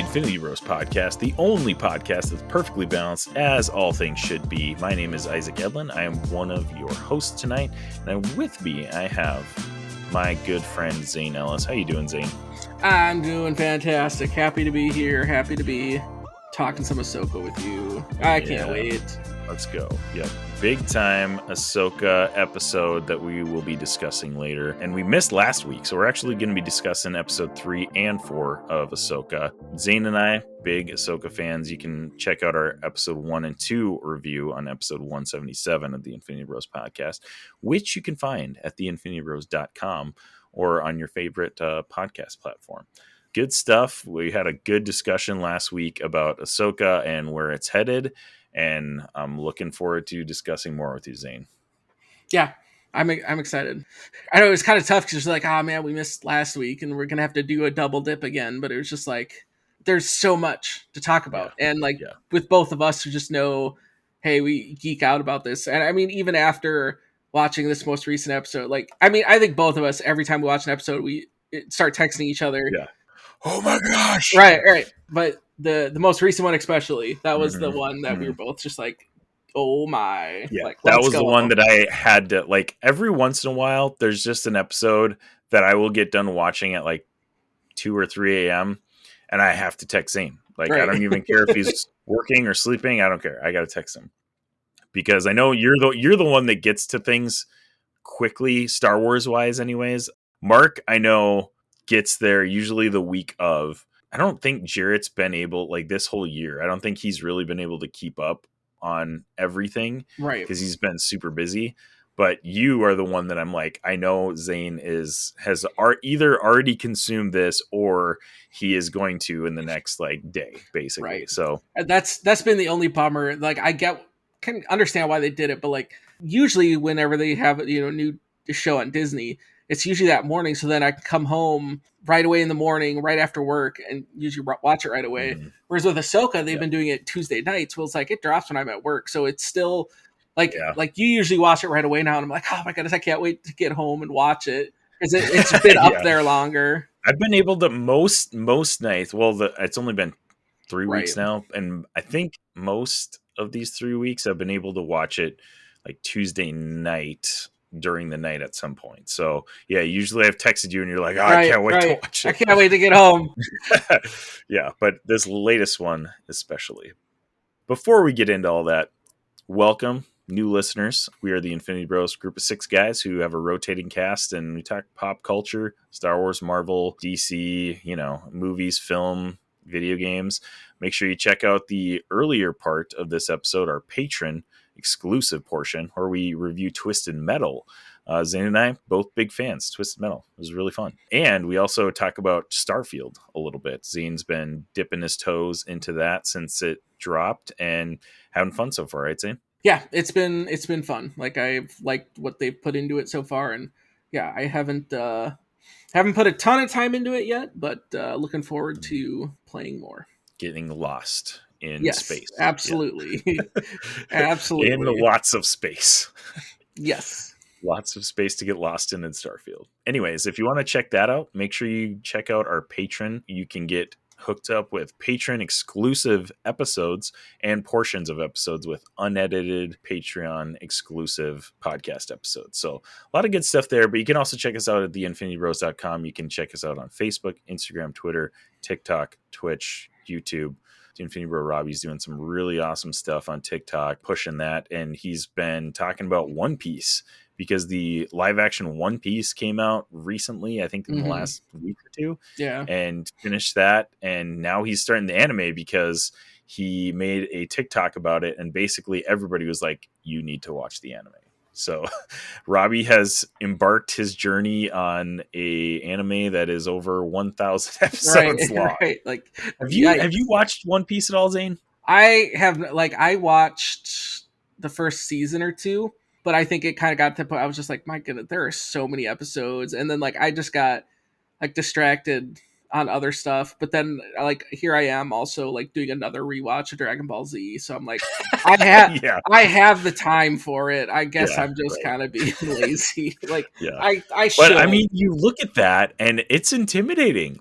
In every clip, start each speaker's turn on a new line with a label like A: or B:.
A: Infinity Bros podcast, the only podcast that's perfectly balanced as all things should be. My name is Isaac Edlin. I am one of your hosts tonight, and with me I have my good friend Zane Ellis. How you doing, Zane?
B: I'm doing fantastic. Happy to be here. Happy to be talking some Ahsoka with you. I can't wait.
A: Let's go. Yep. Big time Ahsoka episode that we will be discussing later. And we missed last week, so we're actually going to be discussing episode 3 and 4 of Ahsoka. Zane and I, big Ahsoka fans. You can check out our episode 1 and 2 review on episode 177 of the Infinity Bros podcast, which you can find at theinfinitybros.com or on your favorite podcast platform. Good stuff. We had a good discussion last week about Ahsoka and where it's headed. And I'm looking forward to discussing more with you, Zane.
B: Yeah, I'm excited. I know it was kind of tough because it's like, oh man, we missed last week and we're going to have to do a double dip again. But it was just like, there's so much to talk about. Yeah. And with both of us who just know, hey, we geek out about this. And I mean, even after watching this most recent episode, I think both of us, every time we watch an episode, we start texting each other.
A: Yeah. Oh my gosh.
B: Right. But the most recent one especially, that was the one that we were both just like, oh my.
A: Yeah, that was the one that I had to, every once in a while, there's just an episode that I will get done watching at 2 or 3 a.m. and I have to text Zane. Right. I don't even care if he's working or sleeping. I don't care. I got to text him. Because I know you're the one that gets to things quickly, Star Wars wise anyways. Mark, I know, gets there usually the week of. I don't think Jarrett's been able, this whole year, I don't think he's really been able to keep up on everything.
B: Right.
A: Because he's been super busy. But you are the one that I'm I know Zane has either already consumed this or he is going to in the next day, basically.
B: Right.
A: So
B: that's been the only bummer. Can understand why they did it, but usually whenever they have new show on Disney, it's usually that morning. So then I can come home right away in the morning, right after work, and usually watch it right away. Mm-hmm. Whereas with Ahsoka, they've been doing it Tuesday nights. Well, it drops when I'm at work, so it's still you usually watch it right away now. And I'm like, oh my goodness, I can't wait to get home and watch it because it's been up there longer.
A: I've been able to most nights. Well, it's only been 3 weeks now, and I think most of these 3 weeks I've been able to watch it Tuesday night during the night at some point. So yeah, usually I've texted you and you're like, I can't wait to watch it.
B: I can't wait to get home.
A: Yeah, but this latest one especially. Before we get into all that, welcome new listeners. We are the Infinity Bros, group of 6 guys who have a rotating cast, and we talk pop culture, Star Wars, Marvel, DC, movies, film, video games. Make sure you check out the earlier part of this episode, our Patreon exclusive portion, where we review Twisted Metal. Zane and I, both big fans. Twisted Metal. It was really fun. And we also talk about Starfield a little bit. Zane's been dipping his toes into that since it dropped and having fun so far, right, Zane?
B: Yeah, it's been fun. I've liked what they've put into it so far, and yeah, I haven't put a ton of time into it yet, but looking forward to playing more.
A: Getting lost in space.
B: Absolutely. Yeah. Absolutely.
A: In lots of space.
B: Yes.
A: Lots of space to get lost in Starfield. Anyways, if you want to check that out, make sure you check out our Patreon. You can get hooked up with Patreon exclusive episodes and portions of episodes with unedited Patreon exclusive podcast episodes. So a lot of good stuff there, but you can also check us out at theinfinitybros.com. You can check us out on Facebook, Instagram, Twitter, TikTok, Twitch, YouTube. Infinity Bro Robbie's doing some really awesome stuff on TikTok, pushing that, and he's been talking about One Piece because the live action One Piece came out recently, I think in the last week or two, and finished that, and now he's starting the anime because he made a TikTok about it, and basically everybody was like, you need to watch the anime. So Robbie has embarked his journey on a anime that is over 1,000 episodes long. Right. Have you watched One Piece at all, Zane?
B: I have. I watched the first season or two, but I think it kind of got to the point I was just like, my goodness, there are so many episodes, and then I just got distracted on other stuff, but then here I am also doing another rewatch of Dragon Ball Z, so I'm I have the time for it. I guess I'm just kind of being lazy. I should.
A: But I mean, you look at that and it's intimidating.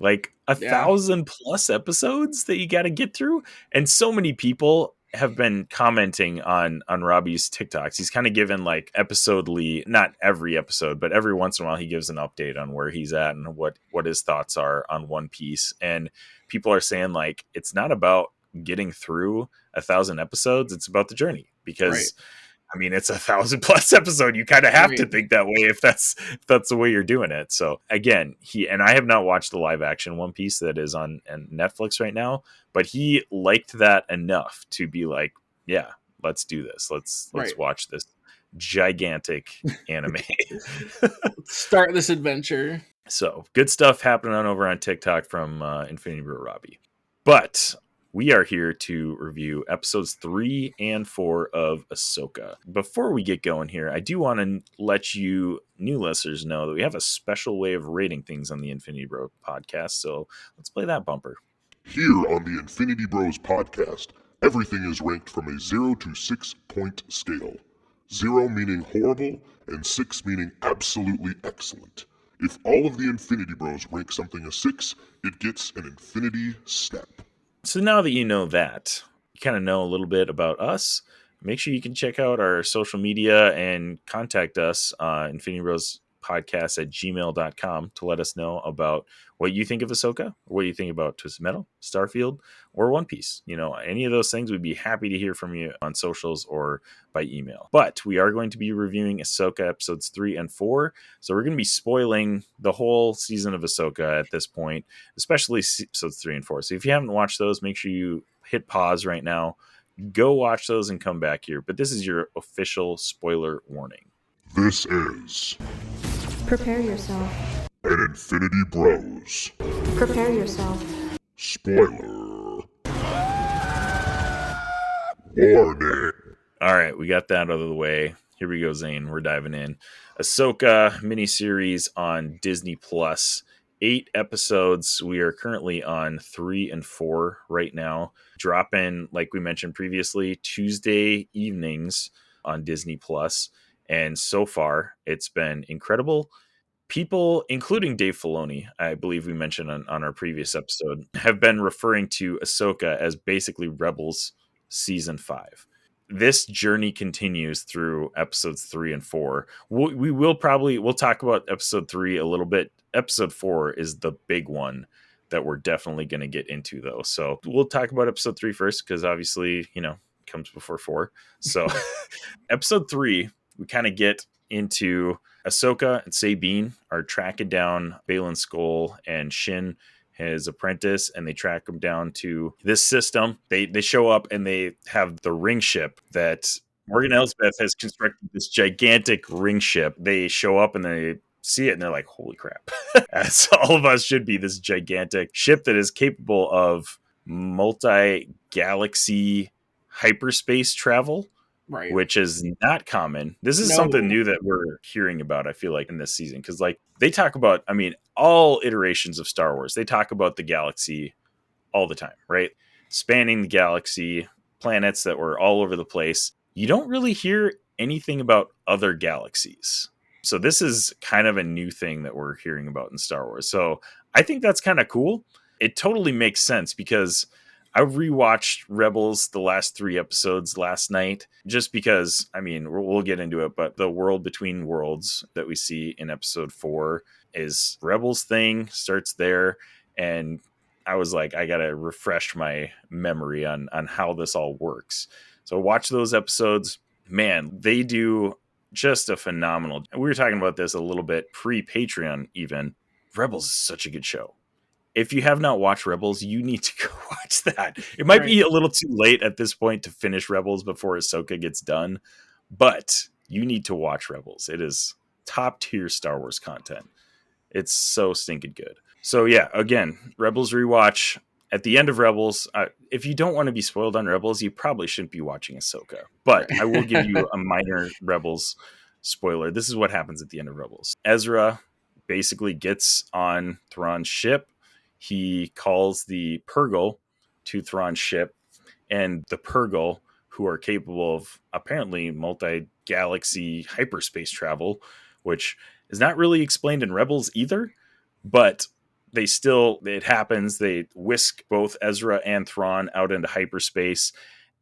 B: Yeah.
A: 1,000+ episodes that you got to get through. And so many people have been commenting on Robbie's TikToks. He's kind of given like episodely, not every episode, but every once in a while he gives an update on where he's at and what his thoughts are on One Piece. And people are saying like it's not about getting through 1,000 episodes, it's about the journey.
B: Right.
A: Because I mean, it's 1,000+ episode. You kind of have to
B: Right.
A: think that way if that's the way you're doing it. So again, I have not watched the live action One Piece that is on Netflix right now, but he liked that enough to be like, yeah, let's do this. Let's
B: Right.
A: watch this gigantic anime.
B: Let's start this adventure.
A: So good stuff happening over on TikTok from Infinity Bro Robbie. But we are here to review episodes 3 and 4 of Ahsoka. Before we get going here, I do want to let you new listeners know that we have a special way of rating things on the Infinity Bro podcast. So let's play that bumper.
C: Here on the Infinity Bros podcast, everything is ranked from a 0 to 6 point scale. 0 meaning horrible, and 6 meaning absolutely excellent. If all of the Infinity Bros rank something a 6, it gets an Infinity Step.
A: So now that you know that, you kind of know a little bit about us. Make sure you can check out our social media and contact us, Infinity Bros podcast at gmail.com, to let us know about what you think of Ahsoka, or what you think about Twisted Metal, Starfield, or One Piece. You know, any of those things, we'd be happy to hear from you on socials or by email. But we are going to be reviewing Ahsoka episodes 3 and 4. So we're going to be spoiling the whole season of Ahsoka at this point, especially episodes 3 and 4. So if you haven't watched those, make sure you hit pause right now, go watch those and come back here. But this is your official spoiler warning.
C: This is
D: Prepare yourself.
C: an Infinity Bros
D: Prepare yourself.
C: spoiler warning.
A: All right, we got that out of the way. Here we go, Zane. We're diving in. Ahsoka miniseries on Disney Plus. 8 episodes. We are currently on 3 and 4 right now. Dropping, like we mentioned previously, Tuesday evenings on Disney Plus. And so far, it's been incredible. People, including Dave Filoni, I believe we mentioned on our previous episode, have been referring to Ahsoka as basically Rebels Season 5. This journey continues through episodes 3 and 4. We'll talk about episode 3 a little bit. Episode 4 is the big one that we're definitely going to get into, though. So we'll talk about episode 3 first, because obviously, comes before 4. So episode 3, we kind of get into Ahsoka and Sabine are tracking down Baylan Skoll and Shin, his apprentice, and they track him down to this system. They show up and they have the ring ship that Morgan Elsbeth has constructed, this gigantic ring ship. They show up and they see it and they're like, holy crap. As all of us should be, this gigantic ship that is capable of multi-galaxy hyperspace travel.
B: Right.
A: Which is not common. This is
B: No.
A: something new that we're hearing about, I feel like, in this season. Because, like, they talk about, all iterations of Star Wars, they talk about the galaxy all the time, right? Spanning the galaxy, planets that were all over the place. You don't really hear anything about other galaxies. So this is kind of a new thing that we're hearing about in Star Wars. So I think that's kind of cool. It totally makes sense because I rewatched Rebels, the last 3 episodes last night, just because, we'll get into it, but the world between worlds that we see in episode 4 is Rebels thing, starts there. And I was like, I got to refresh my memory on how this all works. So watch those episodes. Man, they do just a phenomenal. We were talking about this a little bit pre-Patreon even. Rebels is such a good show. If you have not watched Rebels, you need to go watch that. It might be a little too late at this point to finish Rebels before Ahsoka gets done, but you need to watch Rebels. It is top tier Star Wars content. It's so stinking good. So yeah, again, Rebels rewatch. At the end of Rebels, if you don't want to be spoiled on Rebels, you probably shouldn't be watching Ahsoka. But I will give you a minor Rebels spoiler. This is what happens at the end of Rebels. Ezra basically gets on Thrawn's ship. He calls the Purgle to Thrawn's ship, and the Purgle, who are capable of apparently multi-galaxy hyperspace travel, which is not really explained in Rebels either, but it happens. They whisk both Ezra and Thrawn out into hyperspace.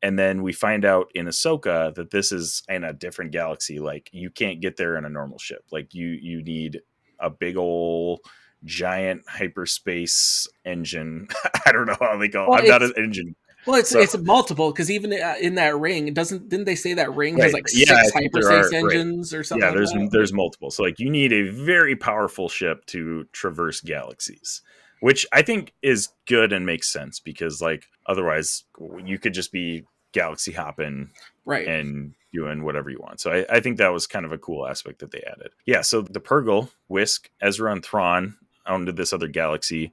A: And then we find out in Ahsoka that this is in a different galaxy. Like, you can't get there in a normal ship. Like, you need a big old giant hyperspace engine. I don't know how they call it.
B: Well,
A: I'm not an engine.
B: Well, it's multiple, because even in that ring, didn't they say that ring has
A: Right.
B: like
A: Yeah, I
B: six
A: think there
B: hyperspace
A: are, right.
B: engines or something?
A: Yeah,
B: like that?
A: there's multiple. So like, you need a very powerful ship to traverse galaxies, which I think is good and makes sense, because like otherwise you could just be galaxy hopping
B: Right.
A: and doing whatever you want. So I think that was kind of a cool aspect that they added. Yeah, so the Purgle whisk Ezra and Thrawn onto this other galaxy,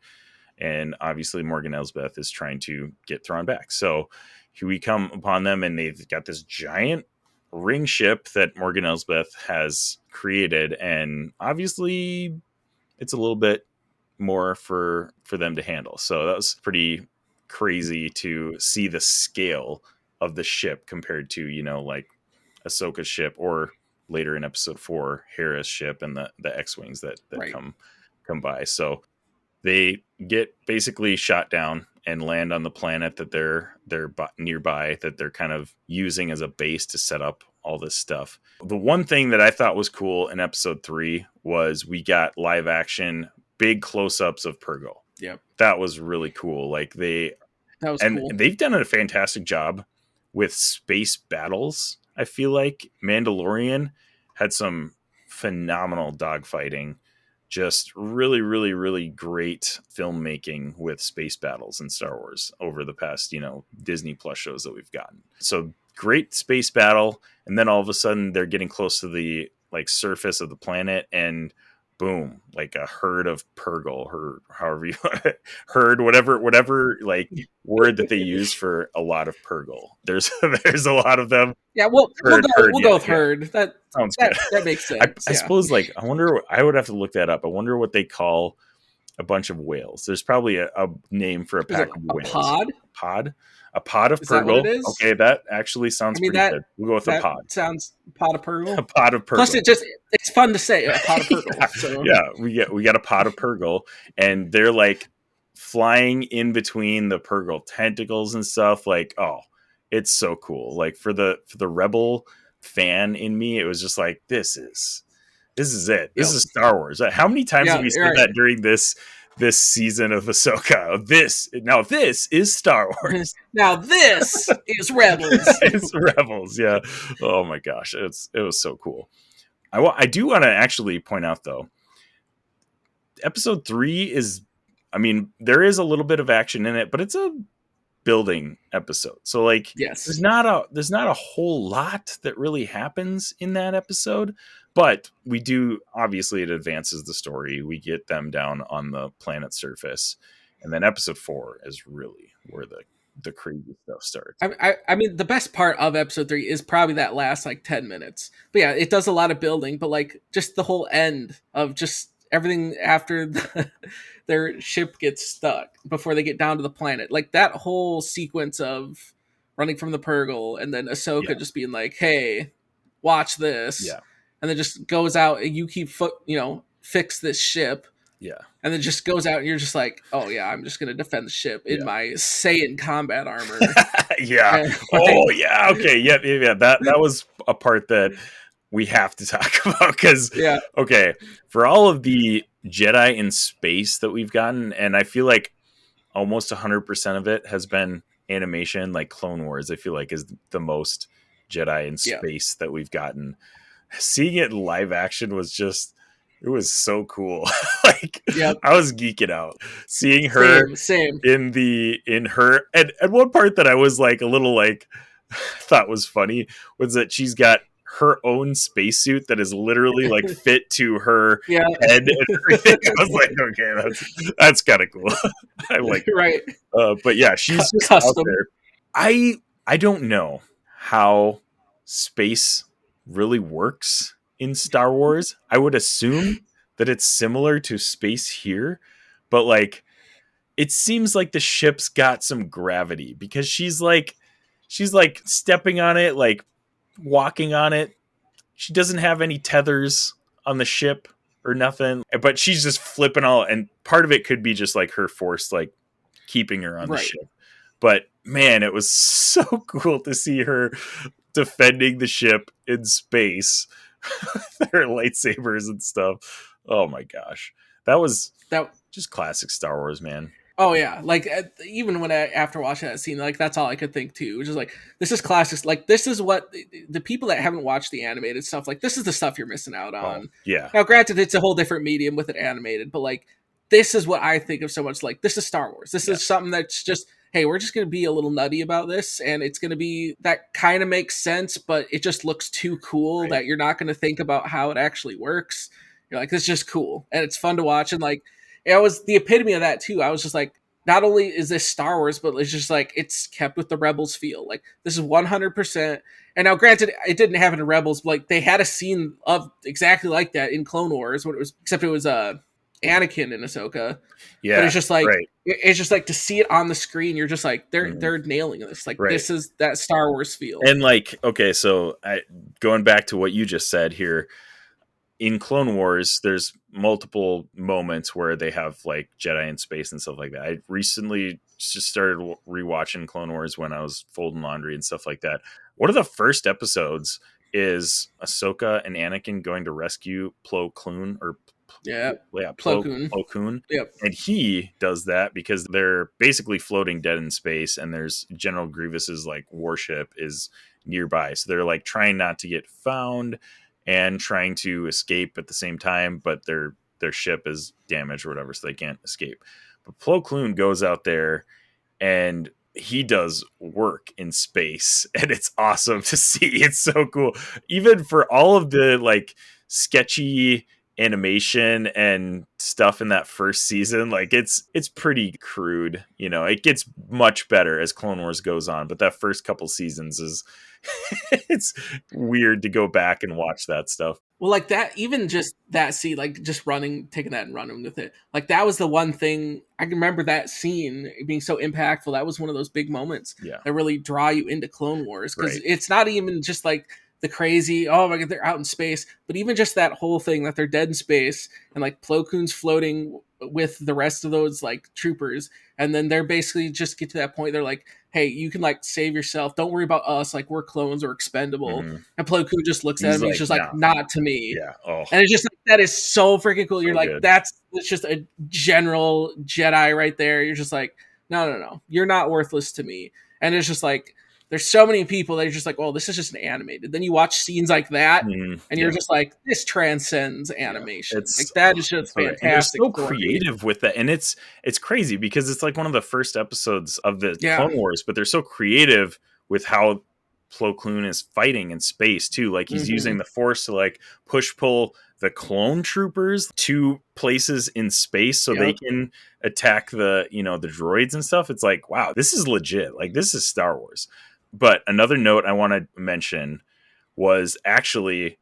A: and obviously Morgan Elsbeth is trying to get Thrawn back. So here we come upon them, and they've got this giant ring ship that Morgan Elsbeth has created, and obviously it's a little bit more for them to handle. So that was pretty crazy to see the scale of the ship compared to, like Ahsoka's ship, or later in episode 4, Hera's ship, and the X-Wings that
B: Right.
A: come by. So they get basically shot down and land on the planet that they're nearby, that they're kind of using as a base to set up all this stuff. The one thing that I thought was cool in episode 3 was we got live action big close-ups of Purgo.
B: Yep.
A: That was really cool. Like,
B: that was
A: and
B: cool.
A: they've done a fantastic job with space battles. I feel like Mandalorian had some phenomenal dogfighting, just really, really, really great filmmaking with space battles in Star Wars over the past, Disney Plus shows that we've gotten. So great space battle. And then all of a sudden they're getting close to the surface of the planet, and boom, like a herd of Purgle, or however you herd, whatever like word that they use for a lot of Purgle. There's a lot of them.
B: Yeah, we'll go with herd. That
A: sounds good.
B: That makes sense.
A: I suppose, like, I wonder, I would have to look that up. I wonder what they call a bunch of whales. There's probably a name for a pack of whales. A pod of
B: Is that what
A: Purgle.
B: it is?
A: Okay, that actually sounds pretty good. We'll go with a pod.
B: Sounds pod of Purgle.
A: A pod of Purgle.
B: Plus, it's fun to say, a pod of Purgle.
A: Yeah,
B: so.
A: Yeah, we got a pod of Purgle, and they're like flying in between the Purgle tentacles and stuff. Like, oh, it's so cool. Like, for the Rebel fan in me, it was just like, this is it. This is Star Wars. How many times have we said that during this season of Ahsoka? This is Star Wars.
B: Now this is Rebels.
A: It's Rebels. Yeah. Oh my gosh, it was so cool. I do want to actually point out, though, episode 3 is, I mean, there is a little bit of action in it, but it's a building episode. So like,
B: yes,
A: there's not a whole lot that really happens in that episode, but we do, obviously it advances the story. We get them down on the planet's surface, and then episode 4 is really where the crazy stuff starts.
B: I mean, the best part of episode 3 is probably that last like 10 minutes. But yeah, it does a lot of building, but like just the whole end of just everything after their ship gets stuck before they get down to the planet. Like that whole sequence of running from the Purgle, and then Ahsoka just being like, hey, watch this.
A: Yeah.
B: And then just goes out, and you keep fix this ship.
A: Yeah.
B: And then just goes out, and you're just like, oh yeah, I'm just gonna defend the ship in my Saiyan combat armor.
A: Yeah. Oh yeah. Okay. Yeah. That was a part that we have to talk about, because okay, for all of the Jedi in space that we've gotten, and I feel like almost 100% of it has been animation. Like Clone Wars, I feel like, is the most Jedi in space that we've gotten. Seeing it in live action was just, it was so cool. Like, I was geeking out seeing her
B: same.
A: in her, and one part that I was like a little like thought was funny was that she's got her own spacesuit that is literally like fit to her head and everything. I was like, okay, that's kind of cool. I like it.
B: Right.
A: But yeah, she's just
B: custom
A: out there. I don't know how space really works in Star Wars. I would assume that it's similar to space here, but like, it seems like the ship's got some gravity, because she's like stepping on it, like walking on it. She doesn't have any tethers on the ship. or nothing. But she's just flipping all, and part of it could be just like her force, like keeping her on the ship. But man, it was so cool to see her defending the ship in space with her lightsabers and stuff. Oh my gosh. That was just classic Star Wars, man.
B: Oh yeah, like even when after watching that scene, like that's all I could think too, which is like, this is classic. Like this is what the people that haven't watched the animated stuff, like this is the stuff you're missing out on.
A: Yeah.
B: Now, granted, it's a whole different medium with it animated, but like this is what I think of so much. Like this is Star Wars. This is something that's just, hey, we're just going to be a little nutty about this, and it's going to be that kind of makes sense, but it just looks too cool that you're not going to think about how it actually works. You're like, it's just cool and it's fun to watch, and like. It was the epitome of that too. I was just like, not only is this Star Wars, but it's just like, it's kept with the Rebels feel. Like this is 100%. And now granted, it didn't have it in Rebels, but like they had a scene of exactly like that in Clone Wars, when it was, except it was Anakin and Ahsoka.
A: Yeah.
B: But it's just like, it's just like to see it on the screen. You're just like, they're nailing this. Like this is that Star Wars feel.
A: And like, okay, so going back to what you just said here, in Clone Wars, there's multiple moments where they have like Jedi in space and stuff like that. I recently just started rewatching Clone Wars when I was folding laundry and stuff like that. One of the first episodes is Ahsoka and Anakin going to rescue Plo Koon, or Plo Koon.
B: Yep.
A: And he does that because they're basically floating dead in space, and there's General Grievous's like warship is nearby, so they're like trying not to get found and trying to escape at the same time, but their ship is damaged or whatever, so they can't escape. But Plo Koon goes out there and he does work in space, and it's awesome to see. It's so cool. Even for all of the like sketchy animation and stuff in that first season, like it's pretty crude. You know, it gets much better as Clone Wars goes on, but that first couple seasons is it's weird to go back and watch that stuff.
B: Well, like that, even just that scene, like just taking that and running with it. Like that was the one thing I can remember, that scene being so impactful. That was one of those big moments that really draw you into Clone Wars. Because it's not even just like the crazy, oh my God, they're out in space, but even just that whole thing that they're dead in space and like Plo Koon's floating with the rest of those like troopers, and then they're basically just get to that point, they're like, hey, you can like save yourself, don't worry about us, like we're clones or expendable. And Plo Koon just looks at him, he's just like, not to me. And it's just like, that is so freaking cool. You're like, it's just a general Jedi right there. You're just like, no, you're not worthless to me. And it's just like, there's so many people that are just like, oh, this is just an animated. Then you watch scenes like that, and you're just like, this transcends animation. Like that is just fantastic.
A: And they're so creative with that, and it's crazy because it's like one of the first episodes of the Clone Wars, but they're so creative with how Plo Koon is fighting in space too. Like he's using the Force to like pull the clone troopers to places in space so they can attack the the droids and stuff. It's like, wow, this is legit. Like this is Star Wars. But another note I want to mention was actually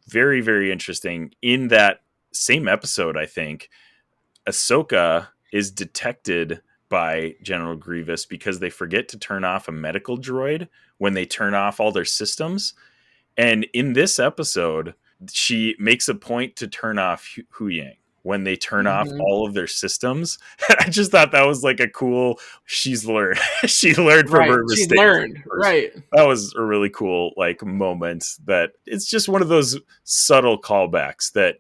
A: very, very interesting. In that same episode, I think, Ahsoka is detected by General Grievous because they forget to turn off a medical droid when they turn off all their systems. And in this episode, she makes a point to turn off Huyang when they turn off all of their systems. I just thought that was like a cool, she learned from her mistakes. That was a really cool like moment, that it's just one of those subtle callbacks that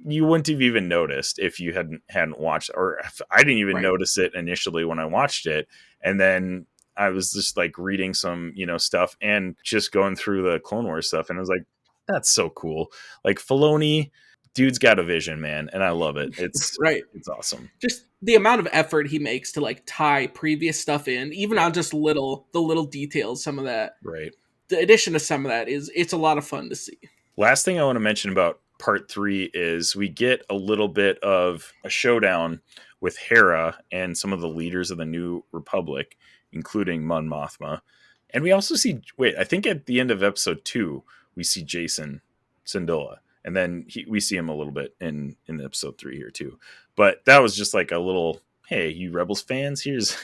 A: you wouldn't have even noticed if you hadn't watched, or I didn't even notice it initially when I watched it. And then I was just like reading some, stuff and just going through the Clone Wars stuff. And I was like, that's so cool. Like Filoni, dude's got a vision, man, and I love it. It's it's awesome.
B: Just the amount of effort he makes to like tie previous stuff in, even on just the little details. Some of that, the addition of some of that it's a lot of fun to see.
A: Last thing I want to mention about part 3 is we get a little bit of a showdown with Hera and some of the leaders of the New Republic, including Mon Mothma, and we also see. I think at the end of episode 2, we see Jason Syndulla. And then we see him a little bit in episode 3 here too. But that was just like a little hey, you Rebels fans, here's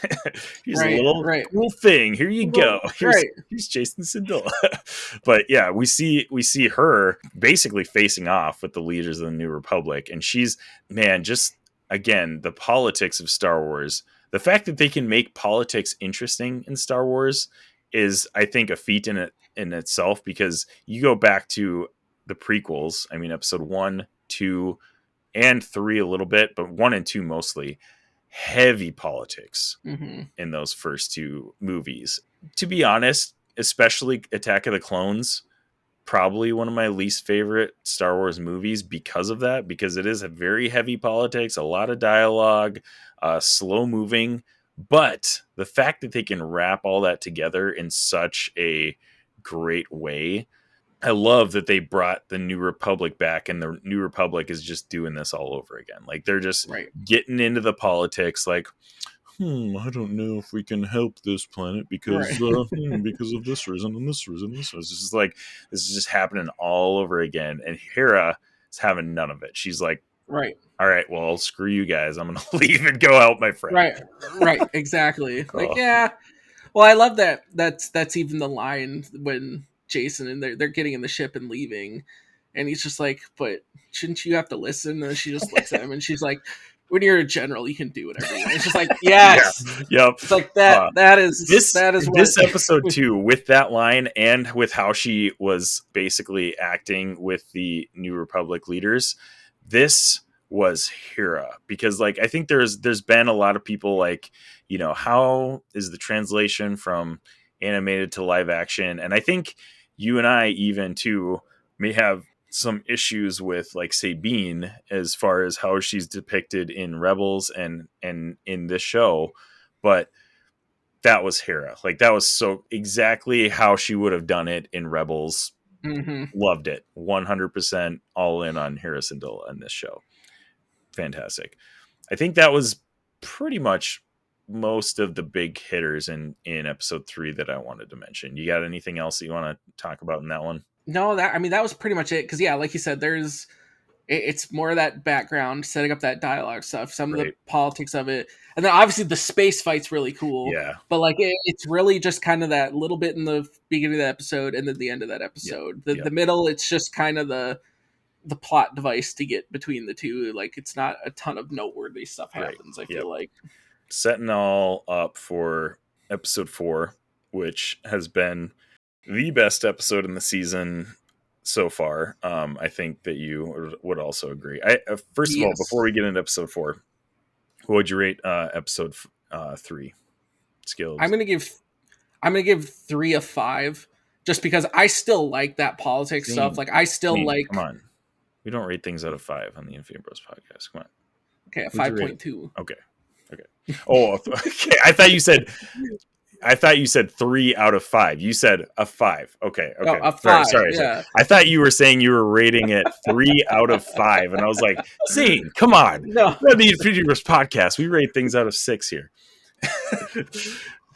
A: here's a
B: Right,
A: little
B: right.
A: cool thing. Here you go.
B: Right.
A: Here's Jason Sindelar. But yeah, we see her basically facing off with the leaders of the New Republic, and she's, man, just again, the politics of Star Wars. The fact that they can make politics interesting in Star Wars is, I think, a feat in itself, because you go back to the prequels. I mean, episode 1, 2, and 3 a little bit, but 1 and 2 mostly. Heavy politics in those first 2 movies. To be honest, especially Attack of the Clones, probably one of my least favorite Star Wars movies because of that, because it is a very heavy politics, a lot of dialogue, slow moving. But the fact that they can wrap all that together in such a great way, I love that they brought the New Republic back, and the New Republic is just doing this all over again. Like, they're just getting into the politics, like, I don't know if we can help this planet because because of this reason and this reason. This was just like, this is just happening all over again. And Hera is having none of it. She's like, all right, well, screw you guys. I'm going to leave and go help my friend.
B: Right. Exactly. Like, yeah. Well, I love that. That's even the line when Jason and they're getting in the ship and leaving, and he's just like, but shouldn't you have to listen? And she just looks at him and she's like, when you're a general, you can do whatever you want. It's just like, yes.
A: Yep.
B: It's like that. That is
A: this
B: what...
A: episode too, with that line and with how she was basically acting with the New Republic leaders. This was Hera, because like, I think there's been a lot of people like, how is the translation from animated to live action? And I think you and I even too may have some issues with like Sabine as far as how she's depicted in Rebels and in this show, but that was Hera. Like, that was so exactly how she would have done it in Rebels. Loved it. 100% all in on Hera Syndulla in this show. Fantastic. I think that was pretty much most of the big hitters in episode 3 that I wanted to mention. You got anything else that you want to talk about in that one?
B: No, that was pretty much it. Because yeah, like you said, it's more of that background, setting up that dialogue stuff, some of the politics of it, and then obviously the space fight's really cool.
A: Yeah,
B: but like it's really just kind of that little bit in the beginning of the episode and then the end of that episode. The middle, it's just kind of the plot device to get between the two. Like, it's not a ton of noteworthy stuff happens. I feel like
A: setting all up for episode 4, which has been the best episode in the season so far. I think that you would also agree. First of all, before we get into episode 4, what would you rate episode 3 skills?
B: I'm gonna give 3 a 5, just because I still like that politics stuff. Like, I still like.
A: Come on, we don't rate things out of 5 on the Infinite Bros podcast. Come on.
B: Okay, a 5.2.
A: Okay. Oh, okay. I thought you said 3 out of 5. You said a 5. Okay.
B: No, a 5. Sorry.
A: I thought you were saying you were rating it 3 out of 5, and I was like, Zane, come on.
B: No,
A: the Infinity Bros podcast, we rate things out of 6 here.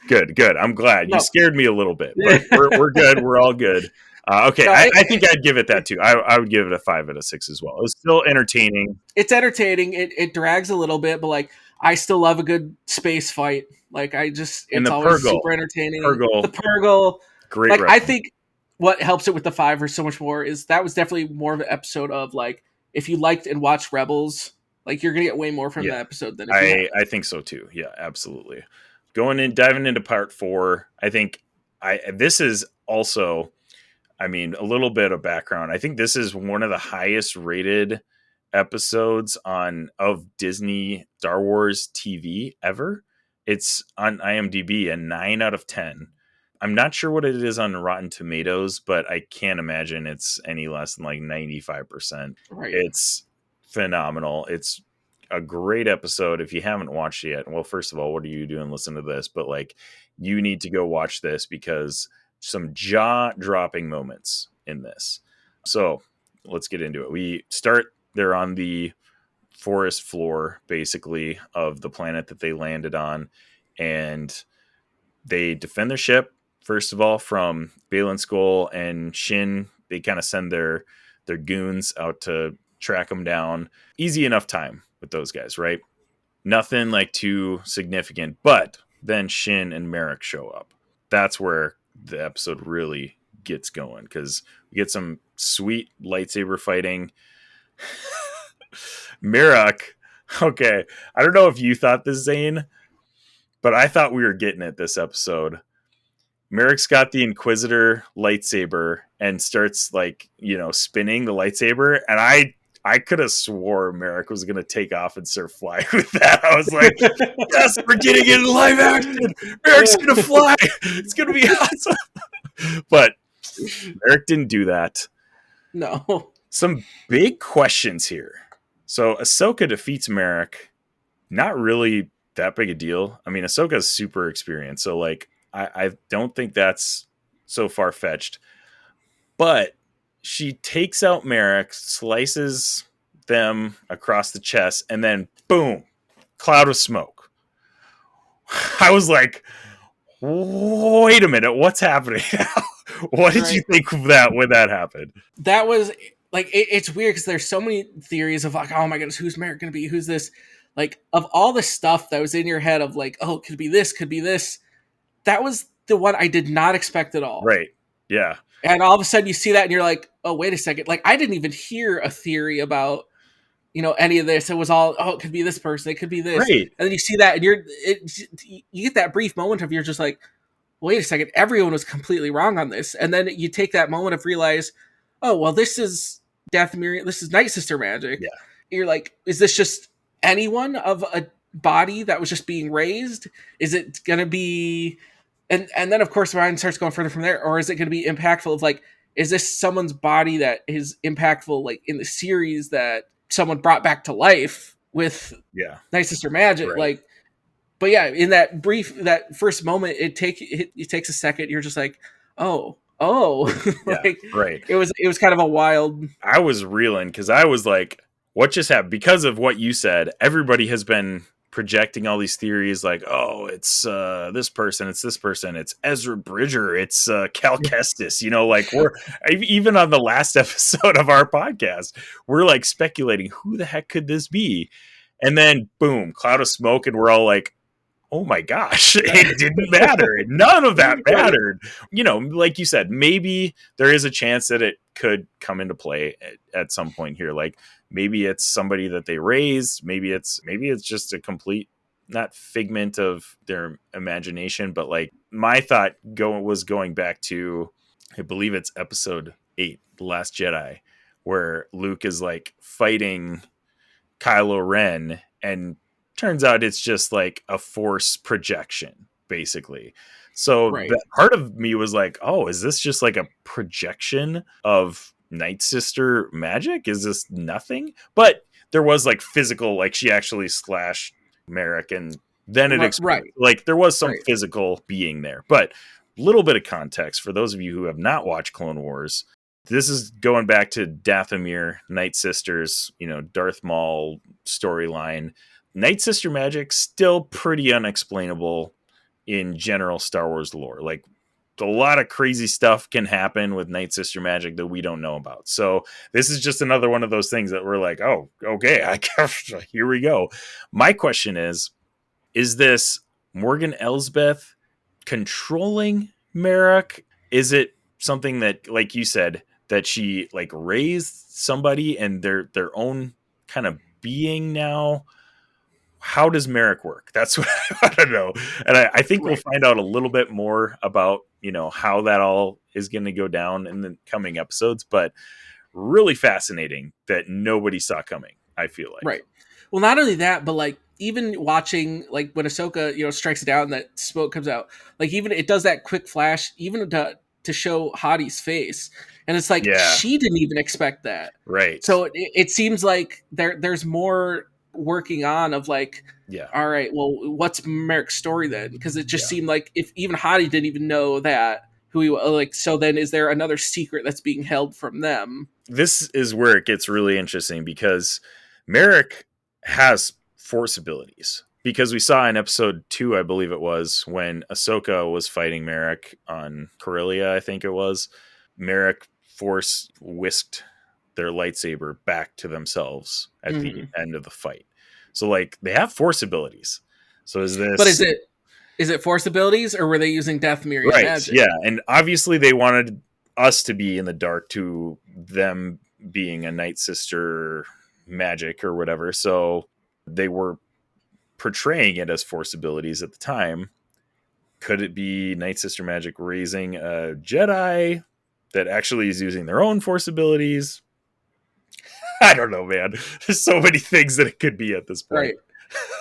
A: Good. I'm glad. You scared me a little bit, but we're good. We're all good. Okay, no, I think I'd give it that too. I would give it a 5 out of 6 as well. It's still entertaining.
B: It's entertaining. It drags a little bit, but like, I still love a good space fight. Like, it's always super entertaining. The Purgle,
A: great.
B: Like, I think what helps it with the 5 or so much more is that was definitely more of an episode of like, if you liked and watched Rebels, like, you're gonna get way more from that episode than
A: I think so too. Yeah, absolutely. Diving into part 4, I think this is also, I mean, a little bit of background. I think this is one of the highest rated episodes of Disney Star Wars TV ever. It's on IMDb a 9 out of 10. I'm not sure what it is on Rotten Tomatoes, but I can't imagine it's any less than like 95%.
B: Right.
A: It's phenomenal. It's a great episode. If you haven't watched it yet, well, first of all, what are you doing? Listen to this, but like, you need to go watch this, because some jaw-dropping moments in this. So let's get into it. We start there on the forest floor, basically, of the planet that they landed on, and they defend their ship, first of all, from Baylan Skoll and Shin. They kind of send their goons out to track them down. Easy enough time with those guys, right? Nothing like too significant. But then Shin and Merrick show up. That's where the episode really gets going, because we get some sweet lightsaber fighting. Merrick, okay, I don't know if you thought this, Zane, but I thought we were getting it this episode. Merrick's got the Inquisitor lightsaber and starts spinning the lightsaber, and I could have swore Merrick was going to take off and start flying with that. I was like, yes, we're getting it in live action. Merrick's going to fly. It's going to be awesome. But Merrick didn't do that.
B: No.
A: Some big questions here. So Ahsoka defeats Merrick. Not really that big a deal. I mean, Ahsoka's super experienced, so I don't think that's so far-fetched. But she takes out Merrick, slices them across the chest, and then boom, cloud of smoke. I was like, wait a minute, what's happening now? What did you think of that when that happened?
B: That was it's weird because there's so many theories of oh my goodness, who's Merrick going to be? Who's this? Of all the stuff that was in your head of oh, could be this, could be this. That was the one I did not expect at all.
A: Right. Yeah.
B: And all of a sudden you see that and you're like, oh, wait a second. I didn't even hear a theory about, any of this. It was all, oh, it could be this person. It could be this.
A: Right.
B: And then you see that and you get that brief moment of you're just like, wait a second. Everyone was completely wrong on this. And then you take that moment of realize, oh, well, this is Dathomir. This is Night Sister magic.
A: Yeah.
B: You're like, is this just anyone of a body that was just being raised? Is it going to be... And then, of course, Ryan starts going further from there. Or is it going to be impactful of is this someone's body that is impactful in the series that someone brought back to life with Night Sister magic?
A: Right.
B: But yeah, in that first moment, it takes a second. You're just like, oh,
A: yeah, right.
B: It was kind of a wild.
A: I was reeling because I was like, what just happened? Because of what you said, everybody has been projecting all these theories oh, it's this person, it's this person, it's Ezra Bridger, it's Cal Kestis, we're even on the last episode of our podcast, we're speculating who the heck could this be, and then boom, cloud of smoke, and we're all like, oh my gosh, it didn't matter. None of that mattered. Like you said, maybe there is a chance that it could come into play at some point here. Maybe it's somebody that they raised. Maybe it's just a complete, not figment of their imagination, but my thought was going back to, I believe it's episode 8, The Last Jedi, where Luke is fighting Kylo Ren, and turns out it's just a force projection, basically. So that part of me was oh, is this just a projection of Night Sister magic? Is this nothing? But there was physical, she actually slashed Merrick, and then it exploded. There was some physical being there. But a little bit of context for those of you who have not watched Clone Wars. This is going back to Dathomir, Night Sisters, Darth Maul storyline. Night Sister magic still pretty unexplainable in general Star Wars lore. A lot of crazy stuff can happen with Night Sister magic that we don't know about. So this is just another one of those things that we're like, oh, okay, here we go. My question is this Morgan Elsbeth controlling Merrick? Is it something that, like you said, that she raised somebody and their own kind of being now? How does Merrick work? That's what I want to know. And I think we'll find out a little bit more about, how that all is going to go down in the coming episodes, but really fascinating that nobody saw coming, I feel like.
B: Right. Well, not only that, but even watching, when Ahsoka, strikes it down and that smoke comes out, even it does that quick flash, even to show Hottie's face. And it's she didn't even expect that.
A: Right.
B: So it seems like there's more working on of all right, well, what's Merrick's story then? Because it just seemed like if even Hottie didn't even know that who he was, so then is there another secret that's being held from them?
A: This is where it gets really interesting, because Merrick has force abilities, because we saw in episode 2, I believe it was, when Ahsoka was fighting Merrick on Corellia, I think it was, Merrick force whisked their lightsaber back to themselves at the end of the fight. So like they have force abilities. So is this
B: But is it force abilities, or were they using death mirroring
A: right?
B: magic?
A: Yeah, and obviously they wanted us to be in the dark to them being a Night Sister magic or whatever. So they were portraying it as force abilities at the time. Could it be Night Sister magic raising a Jedi that actually is using their own force abilities? I don't know, man. There's so many things that it could be at this point.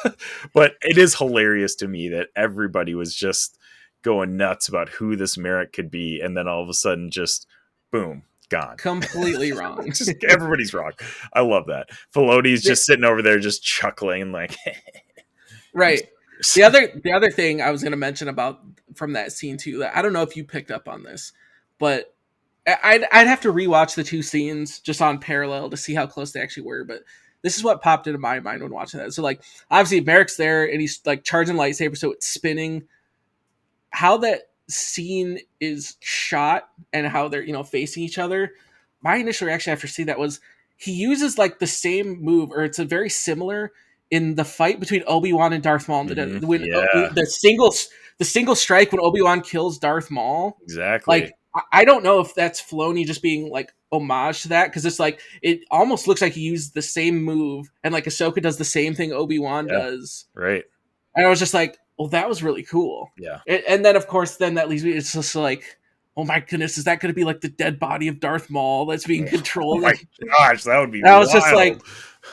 B: Right.
A: But it is hilarious to me that everybody was just going nuts about who this Merrick could be, and then all of a sudden just boom, gone.
B: Completely wrong.
A: Just everybody's wrong. I love that. Filoni's just sitting over there just chuckling like
B: right. The other thing I was going to mention about from that scene too, that I don't know if you picked up on this, but I'd have to rewatch the two scenes just on parallel to see how close they actually were. But this is what popped into my mind when watching that. So like obviously Merrick's there and he's like charging lightsaber, so it's spinning. How that scene is shot and how they're facing each other. My initial reaction after seeing that was he uses like the same move, or it's a very similar in the fight between Obi-Wan and Darth Maul.
A: Mhm.
B: When
A: Yeah.
B: the single strike when Obi-Wan kills Darth Maul.
A: Exactly.
B: Like I don't know if that's Filoni just being like homage to that, because it's like it almost looks like he used the same move, and like Ahsoka does the same thing Obi-Wan does.
A: Right.
B: And I was just like, well, that was really cool.
A: Yeah.
B: And then, of course, then that leaves me, it's just like, oh my goodness, is that going to be like the dead body of Darth Maul that's being controlled?
A: Oh my gosh, that would be
B: And I was
A: wild.
B: just like,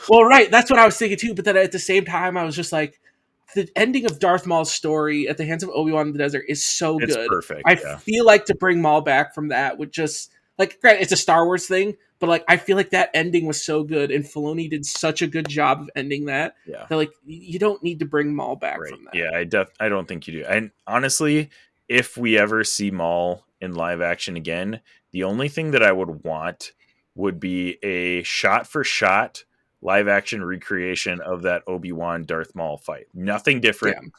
B: well, right, that's what I was thinking too. But then at the same time, I was just like, the ending of Darth Maul's story at the hands of Obi-Wan in the desert is so
A: It's
B: good.
A: perfect.
B: I
A: Yeah.
B: feel like to bring Maul back from that would just, like, granted, it's a Star Wars thing, but like I feel like that ending was so good, and Filoni did such a good job of ending that.
A: Yeah.
B: That like you don't need to bring Maul back
A: Right.
B: from that.
A: Yeah, I don't think you do. And honestly, if we ever see Maul in live action again, the only thing that I would want would be a shot for shot live action recreation of that Obi-Wan Darth Maul fight. Nothing different.
B: Yeah.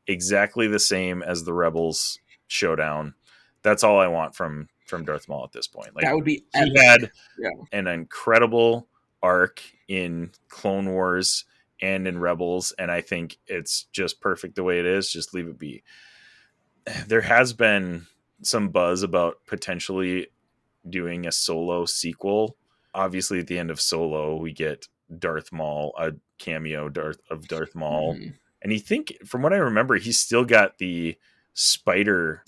A: Exactly the same as the Rebels showdown. That's all I want from Darth Maul at this point. Like
B: That would be
A: he
B: epic.
A: had
B: Yeah.
A: an incredible arc in Clone Wars and in Rebels, and I think it's just perfect the way it is. Just leave it be. There has been some buzz about potentially doing a Solo sequel. Obviously, at the end of Solo, we get Darth Maul, a cameo of Darth Maul, and he from what I remember, he's still got the spider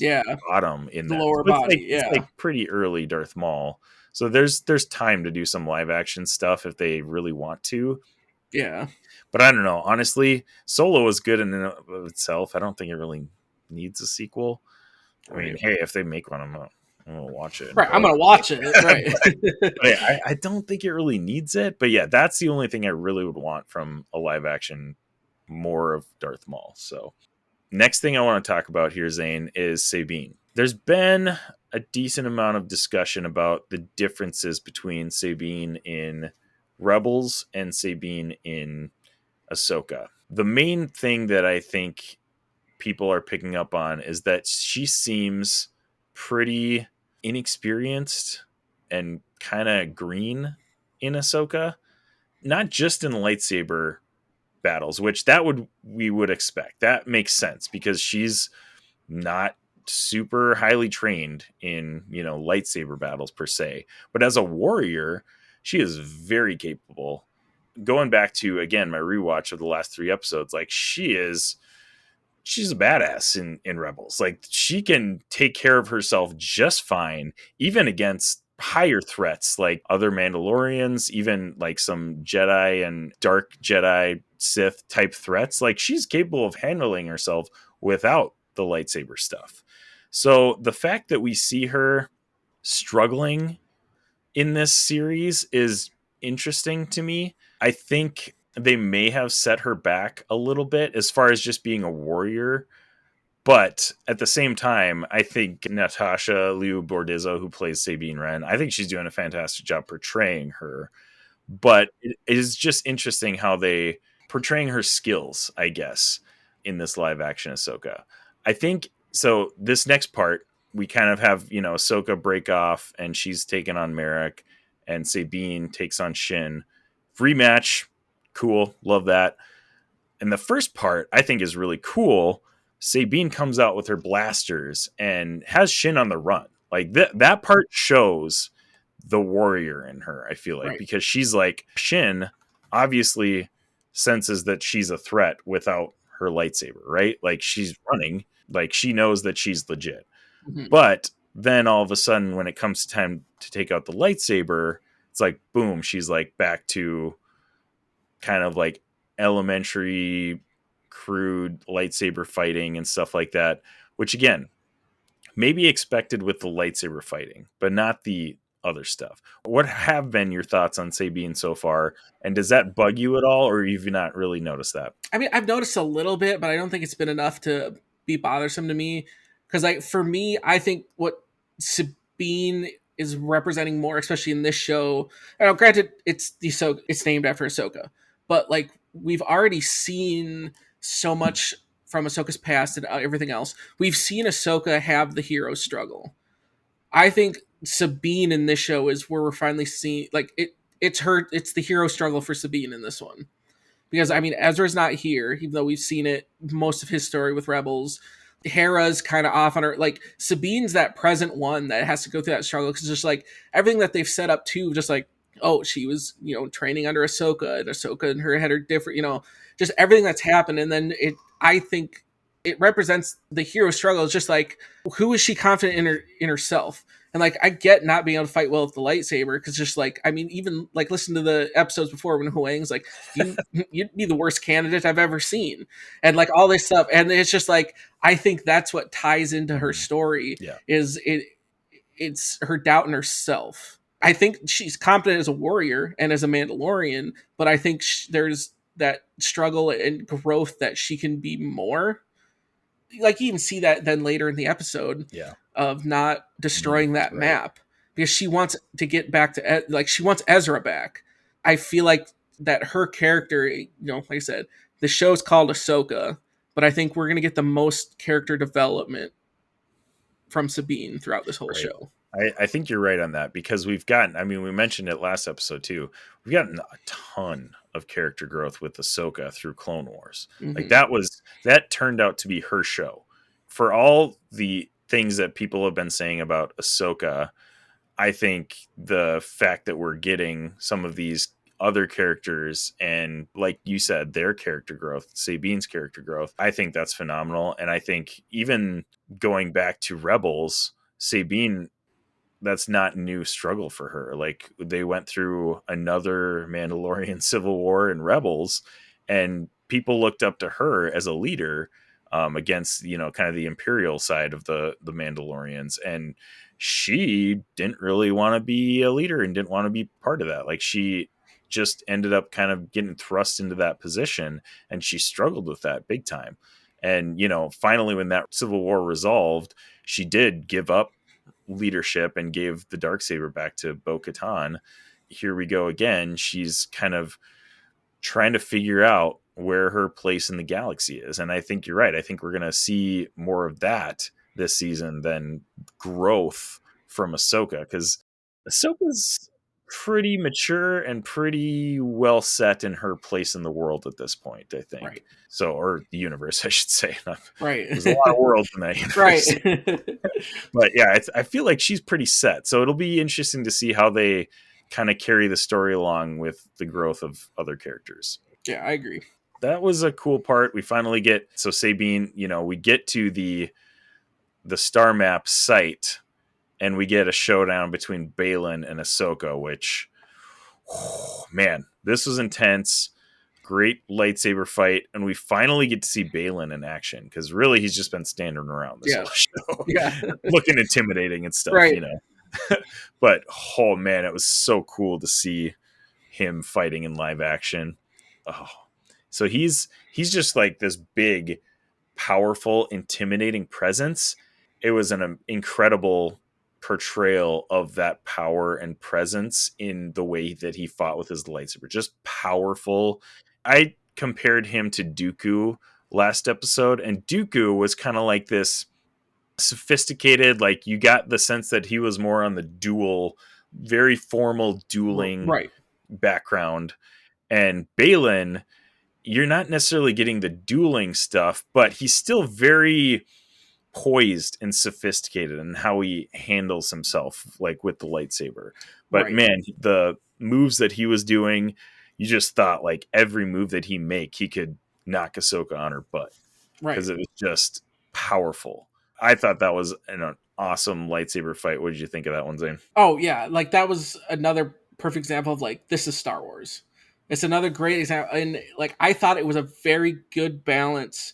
A: bottom in
B: the
A: that
B: lower body.
A: it's like pretty early Darth Maul. So there's time to do some live action stuff if they really want to.
B: Yeah.
A: But I don't know. Honestly, Solo is good in and of itself. I don't think it really needs a sequel. I mean, hey, if they make one, I'm gonna watch it.
B: Right, I'm gonna watch it. Right.
A: But I don't think it really needs it. But yeah, that's the only thing I really would want from a live action, more of Darth Maul. So next thing I want to talk about here, Zane, is Sabine. There's been a decent amount of discussion about the differences between Sabine in Rebels and Sabine in Ahsoka. The main thing that I think people are picking up on is that she seems pretty inexperienced and kind of green in Ahsoka. Not just in lightsaber battles, which we would expect. That makes sense because she's not super highly trained in, lightsaber battles per se. But as a warrior, she is very capable. Going back to, again, my rewatch of the last 3 episodes, like she's a badass in Rebels. Like she can take care of herself just fine, even against higher threats like other Mandalorians, even like some Jedi and dark Jedi Sith type threats. Like she's capable of handling herself without the lightsaber stuff. So the fact that we see her struggling in this series is interesting to me. I think they may have set her back a little bit as far as just being a warrior. But at the same time, I think Natasha Liu Bordizzo, who plays Sabine Wren, I think she's doing a fantastic job portraying her. But it is just interesting how they portraying her skills, I guess, in this live action Ahsoka. I think so. This next part, we kind of have, Ahsoka break off and she's taken on Merrick and Sabine takes on Shin. Rematch. Cool. Love that. And the first part I think is really cool. Sabine comes out with her blasters and has Shin on the run. Like that part shows the warrior in her, I feel like,
B: Right.
A: because she's like, Shin obviously senses that she's a threat without her lightsaber, right? Like she's running, like she knows that she's legit.
B: Mhm.
A: But then all of a sudden, when it comes to time to take out the lightsaber, it's like, boom, she's like back to kind of like elementary, crude lightsaber fighting and stuff like that, which again, maybe expected with the lightsaber fighting, but not the other stuff. What have been your thoughts on Sabine so far? And does that bug you at all, or you've not really noticed that?
B: I mean, I've noticed a little bit, but I don't think it's been enough to be bothersome to me. Because, like, for me, I think what Sabine is representing more, especially in this show. Granted, it's named after Ahsoka, but like we've already seen so much from Ahsoka's past and everything else. We've seen Ahsoka have the hero struggle. I think Sabine in this show is where we're finally seeing like it. It's the hero struggle for Sabine in this one. Because I mean, Ezra's not here, even though we've seen it most of his story with Rebels. Hera's kind of off on her. Like Sabine's that present one that has to go through that struggle because just like everything that they've set up too, just like oh, she was training under Ahsoka, and Ahsoka and her head are different. Just everything that's happened, and then I think it represents the hero struggle. It's just like who is she confident in herself? And like I get not being able to fight well with the lightsaber because just like I mean even like listen to the episodes before when Huang's like you'd be the worst candidate I've ever seen and like all this stuff and it's just like I think that's what ties into her story is it's her doubt in herself. I think she's competent as a warrior and as a Mandalorian, but I think there's that struggle and growth that she can be more. Like you even see that then later in the episode of not destroying that map because she wants to get back to like she wants Ezra back. I feel like that her character, like I said, the show's called Ahsoka, but I think we're gonna get the most character development from Sabine throughout this whole show.
A: I think you're right on that because we mentioned it last episode too. We've gotten a ton of character growth with Ahsoka through Clone Wars. Mm-hmm. Like that turned out to be her show. For all the things that people have been saying about Ahsoka, I think the fact that we're getting some of these other characters and like you said, their character growth, Sabine's character growth, I think that's phenomenal. And I think even going back to Rebels, Sabine, that's not new struggle for her. Like they went through another Mandalorian civil war in Rebels and people looked up to her as a leader against, kind of the Imperial side of the Mandalorians. And she didn't really want to be a leader and didn't want to be part of that. Like she just ended up kind of getting thrust into that position and she struggled with that big time. And, finally, when that civil war resolved, she did give up leadership and gave the Darksaber back to Bo-Katan. Here we go again. She's kind of trying to figure out where her place in the galaxy is. And I think you're right. I think we're going to see more of that this season than growth from Ahsoka because Ahsoka's pretty mature and pretty well set in her place in the world at this point, I think.
B: Right.
A: So, or the universe, I should say.
B: Right.
A: There's a lot of worlds in that universe. Right. But yeah, I feel like she's pretty set. So it'll be interesting to see how they kind of carry the story along with the growth of other characters.
B: Yeah, I agree.
A: That was a cool part. We finally get, so Sabine, we get to the star map site and we get a showdown between Baylan and Ahsoka, which, man, this was intense. Great lightsaber fight. And we finally get to see Baylan in action because really he's just been standing around this whole show. Looking intimidating and stuff,
B: right.
A: But, oh, man, it was so cool to see him fighting in live action. Oh, so he's just like this big, powerful, intimidating presence. It was an incredible portrayal of that power and presence in the way that he fought with his lightsaber. Just powerful. I compared him to Dooku last episode, and Dooku was kind of like this sophisticated, like you got the sense that he was more on the very formal dueling background. And Baylan you're not necessarily getting the dueling stuff, but he's still very poised and sophisticated in how he handles himself, like with the lightsaber. But
B: Right.
A: man, the moves that he was doing, you just thought like every move that he could knock Ahsoka on her butt
B: Right.
A: because it was just powerful. I thought that was an awesome lightsaber fight. What did you think of that one, Zane?
B: Oh yeah, like that was another perfect example of like this is Star Wars. It's another great example, and like I thought it was a very good balance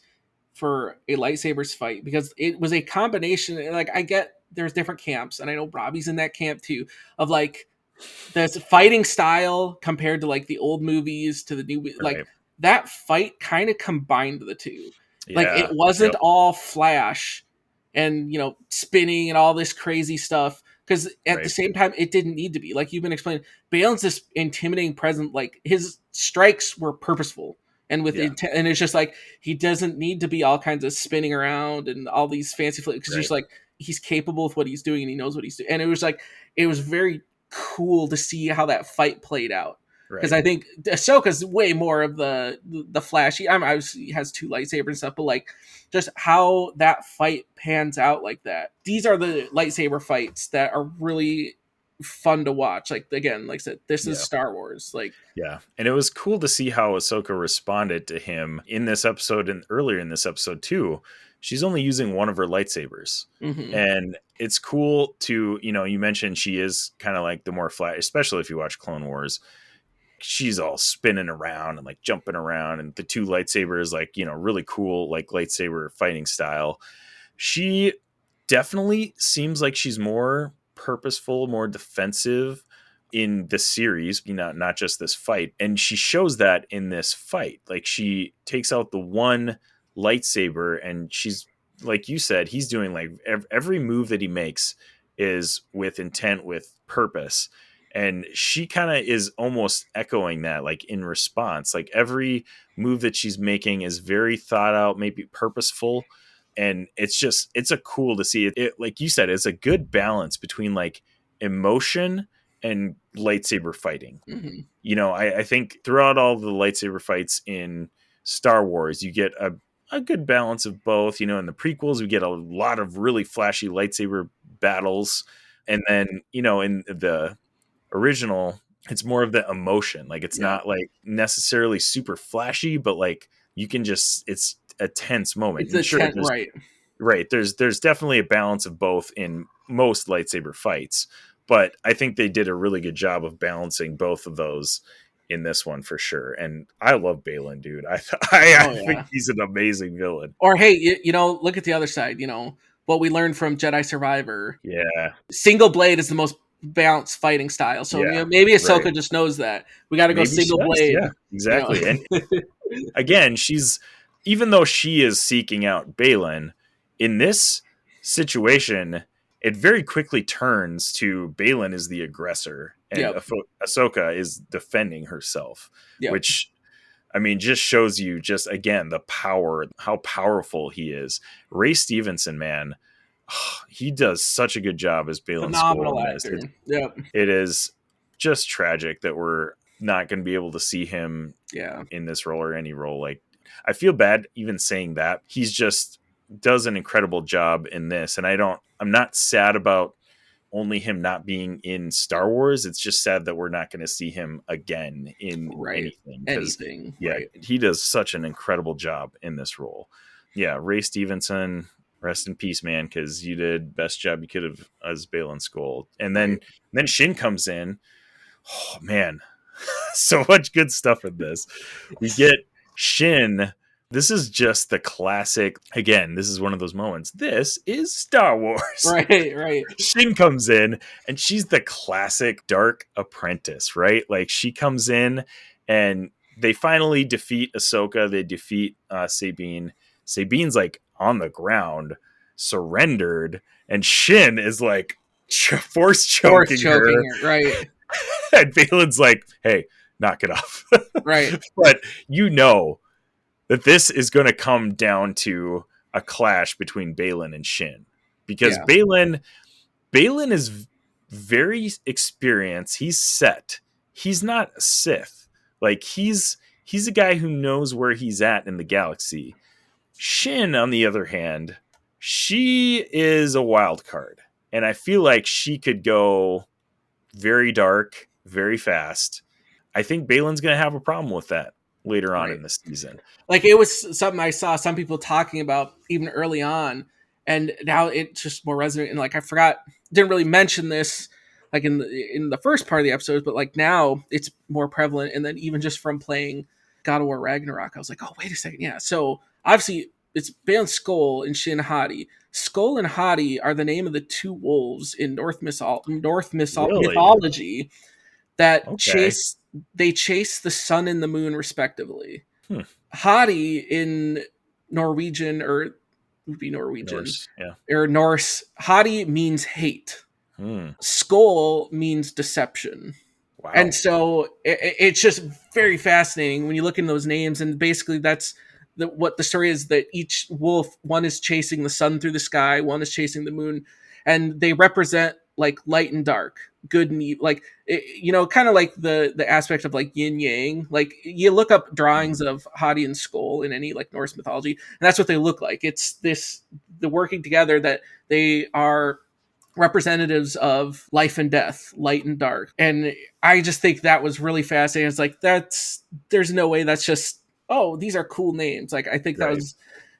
B: for a lightsabers fight because it was a combination. Like I get there's different camps, and I know Robbie's in that camp too. Of like this fighting style compared to like the old movies to the new, like
A: Right.
B: that fight kind of combined the two. Like it
A: Yeah.
B: wasn't
A: Yep.
B: all flash and spinning and all this crazy stuff because at the
A: Right.
B: same time it didn't need to be. Like you've been explaining, Balin's this intimidating presence. Like his strikes were purposeful and with
A: Yeah.
B: intent, and it's just like he doesn't need to be all kinds of spinning around and all these fancy flips because
A: Right.
B: just like he's capable of what he's doing and he knows what he's doing. And it was very cool to see how that fight played out. Because
A: Right.
B: I think Ahsoka's way more of the flashy. Obviously he has two lightsabers and stuff, but like just how that fight pans out like that. These are the lightsaber fights that are really fun to watch. Like again, like I said, this is
A: Yeah.
B: Star Wars. Like
A: Yeah. And it was cool to see how Ahsoka responded to him in this episode and earlier in this episode too. She's only using one of her lightsabers.
B: mhm.
A: And it's cool to, you mentioned she is kind of like the more flat, especially if you watch Clone Wars. She's all spinning around and like jumping around, and the two lightsabers, like, really cool, like lightsaber fighting style. She definitely seems like she's more purposeful, more defensive in the series, not just this fight. And she shows that in this fight. Like she takes out the one lightsaber, and she's, like you said, he's doing like every move that he makes is with intent, with purpose. And she kind of is almost echoing that, like in response. Like every move that she's making is very thought out, maybe purposeful. And it's a cool to see it. Like you said, it's a good balance between like emotion and lightsaber fighting.
B: Mhm.
A: I think throughout all the lightsaber fights in Star Wars, you get a good balance of both. In the prequels, we get a lot of really flashy lightsaber battles. And then, in the original, it's more of the emotion. Like it's
B: Yeah.
A: not like necessarily super flashy, but like you can just, it's a tense moment.
B: It's the tent, right?
A: Right. There's definitely a balance of both in most lightsaber fights, but I think they did a really good job of balancing both of those in this one for sure. And I love Baylan, dude. I think he's an amazing villain.
B: Or hey, look at the other side. What we learned from Jedi Survivor.
A: Yeah.
B: Single blade is the most balanced fighting style. So
A: Yeah,
B: maybe Ahsoka
A: right.
B: just knows that we got to go
A: Maybe she
B: single
A: does,
B: blade.
A: yeah, exactly. And again, even though she is seeking out Baylan, in this situation, it very quickly turns to Baylan is the aggressor and
B: Yep.
A: Ahsoka is defending herself,
B: Yep.
A: which, I mean, just shows you just, again, the power, how powerful he is. Ray Stevenson, man, he does such a good job as Baylan
B: Phenomenal
A: Skoll.
B: actor. Yep.
A: It is just tragic that we're not going to be able to see him
B: Yeah.
A: in this role or any role. Like, I feel bad even saying that. He's just does an incredible job in this, and I'm not sad about only him not being in Star Wars. It's just sad that we're not going to see him again in anything.
B: Anything.
A: Yeah,
B: right.
A: He does such an incredible job in this role. Yeah, Ray Stevenson, rest in peace, man, because you did best job you could have as Baylan Skoll. And then Shin comes in. Oh man, so much good stuff in this. We get Shin. This is just the classic. Again, this is one of those moments. This is Star Wars.
B: Right.
A: Shin comes in, and she's the classic dark apprentice, right? Like she comes in, and they finally defeat Ahsoka. They defeat Sabine. Sabine's like on the ground, surrendered, and Shin is like force choking her.
B: Right.
A: And Baylan's like, hey, knock it off.
B: Right.
A: But that this is going to come down to a clash between Baylan and Shin. Because Baylan is very experienced. He's set. He's not a Sith. Like, he's He's a guy who knows where he's at in the galaxy. Shin, on the other hand, she is a wild card. And I feel like she could go very dark, very fast. I think Baylan's going to have a problem with that later on in the season.
B: Like, it was something I saw some people talking about even early on, and now it's just more resonant. And like, I forgot, didn't really mention this like in the first part of the episode, but like now it's more prevalent. And then even just from playing God of War Ragnarok, I was like, oh, wait a second. Yeah. So obviously it's Baylan Skoll and Shin Hati. Skoll and Hati are the name of the two wolves in Norse mythology that chase the sun and the moon respectively. Hati in Norwegian, or would be Norwegian,
A: Norse,
B: or Norse, Hati means hate. Skoll means deception.
A: Wow.
B: And so it's just very fascinating when you look in those names, and basically that's what the story is, that each wolf, one is chasing the sun through the sky, one is chasing the moon, and they represent like light and dark, good and evil, like, kind of like the aspect of like yin yang. Like, you look up drawings of Hati and Skoll in any like Norse mythology, and that's what they look like. It's the working together, that they are representatives of life and death, light and dark. And I just think that was really fascinating. It's like, there's no way that's just, oh, these are cool names. Like, I think that was